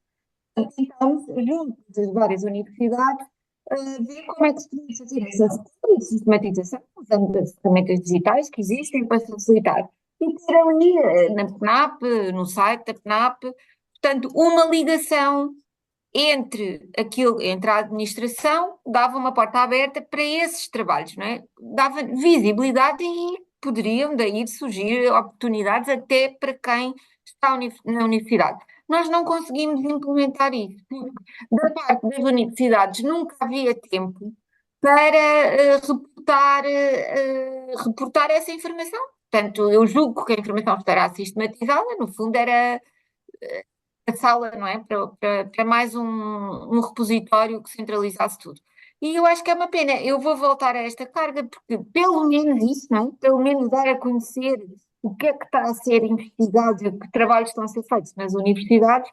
Então, junto das várias universidades, ver como é que se pode fazer essa sistematização, usando as ferramentas digitais que existem para facilitar. E ter ali na PNAP, no site da PNAP, portanto, uma ligação entre a administração, dava uma porta aberta para esses trabalhos, não é? Dava visibilidade e poderiam daí surgir oportunidades até para quem está na universidade. Nós não conseguimos implementar isso, porque da parte das universidades nunca havia tempo para reportar essa informação. Portanto, eu julgo que a informação estará sistematizada, no fundo era a sala, não é? Para mais um repositório que centralizasse tudo. E eu acho que é uma pena. Eu vou voltar a esta carga, porque pelo menos isso, não é? Pelo menos dar a conhecer o que é que está a ser investigado e que trabalhos estão a ser feitos nas universidades,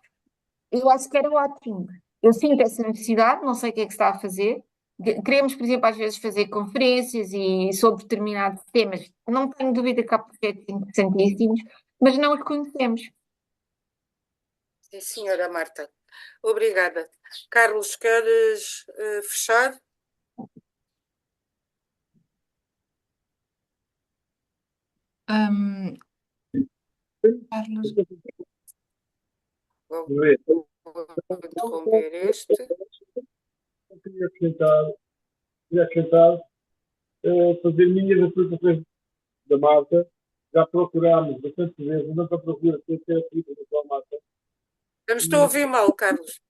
eu acho que era ótimo. Eu sinto essa necessidade, não sei o que é que se está a fazer. Queremos, por exemplo, às vezes fazer conferências e sobre determinados temas. Não tenho dúvida que há projetos interessantíssimos, mas não os conhecemos. Sim, senhora Marta. Obrigada. Carlos, queres fechar? Carlos. Vou interromper este. Eu queria acrescentar, fazer minhas aplicações da Marta. Já procurámos bastante vezes, não para procurar ter a aplicação da Marta. Eu não estou a ouvir mal, Carlos.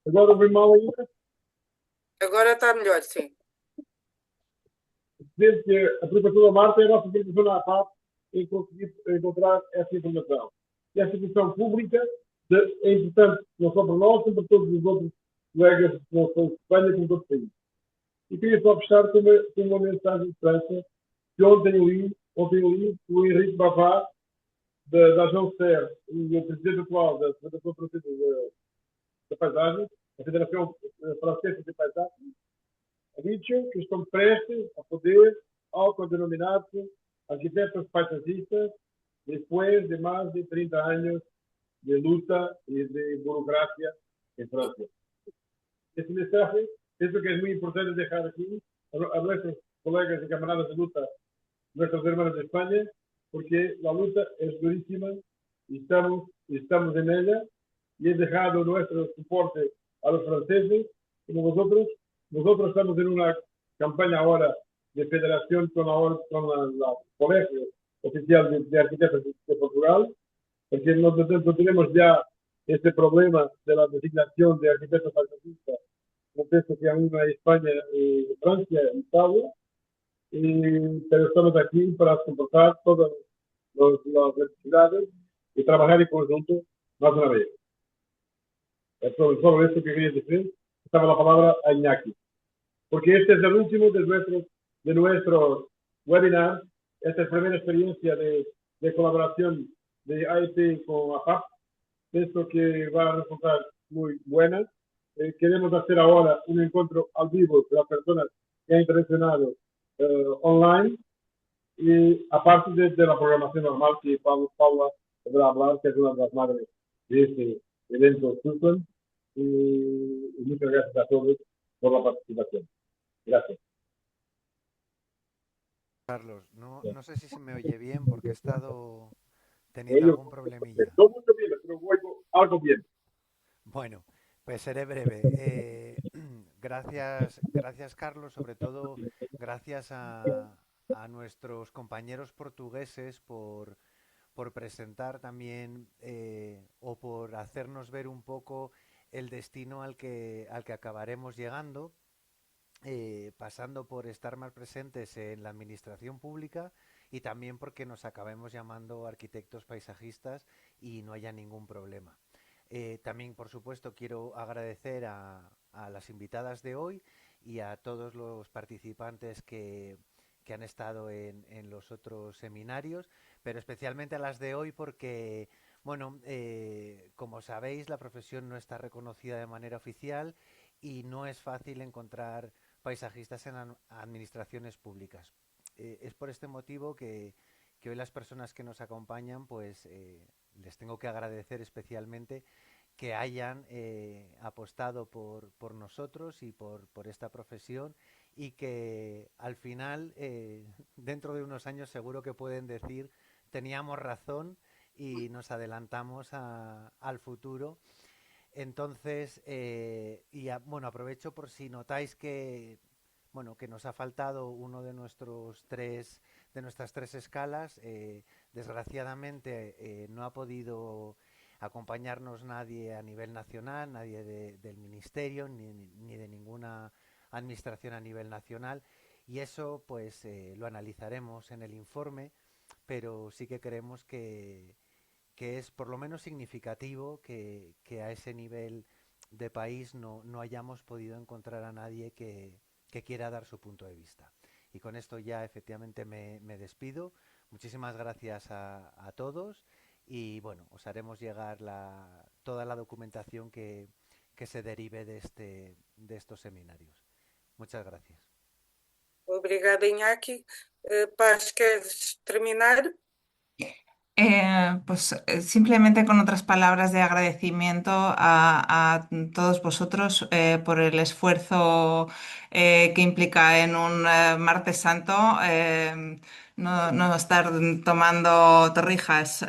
Agora ouvi mal ainda. Agora está melhor, sim. Desde que a aplicação da Marta é a nossa aplicação na APAP em conseguir encontrar essa informação. E essa informação pública é importante não só para nós, como para todos os outros colegas que não são de Espanha, como de outros países. E queria só fechar com uma mensagem de esperança que ontem eu li o Henrique Bavard, da Agence Serre, o presidente atual da Federação Francesa da Paisagem, a Federação Francesa de Paisagem, ha dicho que estão prestes a poder autodenominarse arquitectos paisajistas después de más de 30 años de lucha y de burocracia en Francia. Este mensaje pienso que es muy importante dejar aquí a nuestros colegas y camaradas de lucha, nuestros hermanos de España, porque la lucha es durísima y estamos en ella, y he dejado nuestro soporte a los franceses, como vosotros. Nosotros estamos en una campaña ahora de federación con la Colegio Oficial de Arquitectos de Portugal, porque nosotros tenemos ya este problema de la designación de arquitectos paisajistas, no pienso que aún hay España y Francia y Italia, pero estamos aquí para soportar todas las necesidades y trabajar en conjunto más una vez. Solo esto que quería decir, estaba la palabra a Iñaki, porque este es el último de nuestros webinars. Esta es la primera experiencia de colaboración de AEP con APAP. Pienso que va a resultar muy buena. Queremos hacer ahora un encuentro al vivo de las personas que han interaccionado online, y aparte de la programación normal que Paula podrá hablar, que es una de las madres de este evento Susan. Y muchas gracias a todos por la participación. Gracias. Carlos, no sé si se me oye bien porque he estado teniendo algún problemilla. No mucho bien, pero oigo algo bien. Bueno, pues seré breve. Gracias, Carlos, sobre todo gracias a nuestros compañeros portugueses por presentar también o por hacernos ver un poco el destino al que acabaremos llegando, pasando por estar más presentes en la administración pública y también porque nos acabemos llamando arquitectos paisajistas y no haya ningún problema. También, por supuesto, quiero agradecer a las invitadas de hoy y a todos los participantes que han estado en los otros seminarios, pero especialmente a las de hoy porque, bueno, como sabéis, la profesión no está reconocida de manera oficial y no es fácil encontrar paisajistas en administraciones públicas. Es por este motivo que hoy las personas que nos acompañan, pues les tengo que agradecer especialmente que hayan apostado por nosotros y por esta profesión y que al final, dentro de unos años, seguro que pueden decir teníamos razón y nos adelantamos al futuro. Entonces, bueno, aprovecho por si notáis que, bueno, que nos ha faltado uno de nuestras tres escalas. Desgraciadamente no ha podido acompañarnos nadie a nivel nacional, nadie del ministerio ni de ninguna administración a nivel nacional, y eso pues lo analizaremos en el informe, pero sí que creemos que es por lo menos significativo que a ese nivel de país no hayamos podido encontrar a nadie que quiera dar su punto de vista. Y con esto ya efectivamente me despido. Muchísimas gracias a todos y bueno, os haremos llegar toda la documentación que se derive de estos seminarios. Muchas gracias. Obrigada, Iñaki. Paz, ¿quieres terminar? Pues simplemente con otras palabras de agradecimiento a todos vosotros por el esfuerzo que implica en un martes santo no estar tomando torrijas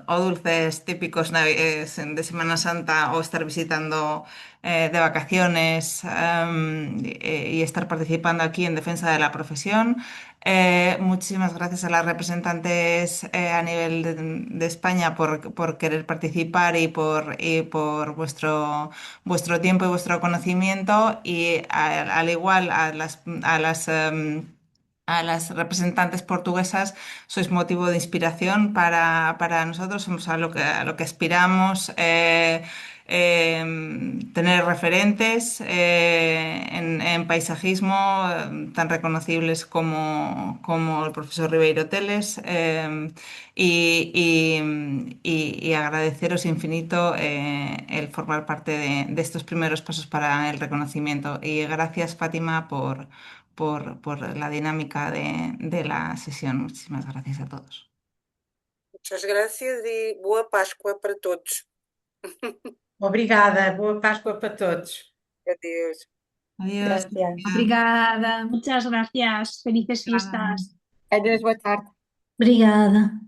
o dulces típicos de Semana Santa o estar visitando de vacaciones y estar participando aquí en defensa de la profesión. Muchísimas gracias a las representantes a nivel de España por querer participar y por vuestro tiempo y vuestro conocimiento y al igual a las representantes portuguesas sois motivo de inspiración para nosotros, somos a lo que aspiramos. Tener referentes en paisajismo tan reconocibles como el profesor Ribeiro Teles y agradeceros infinito el formar parte de estos primeros pasos para el reconocimiento. Y gracias, Fátima, por la dinámica de la sesión. Muchísimas gracias a todos. Muchas gracias y boa Páscoa para todos. Obrigada, boa Páscoa para todos. Adeus. Adiós. Gracias. Obrigada. Muchas gracias. Felices fiestas. Adeus, boa tarde. Obrigada.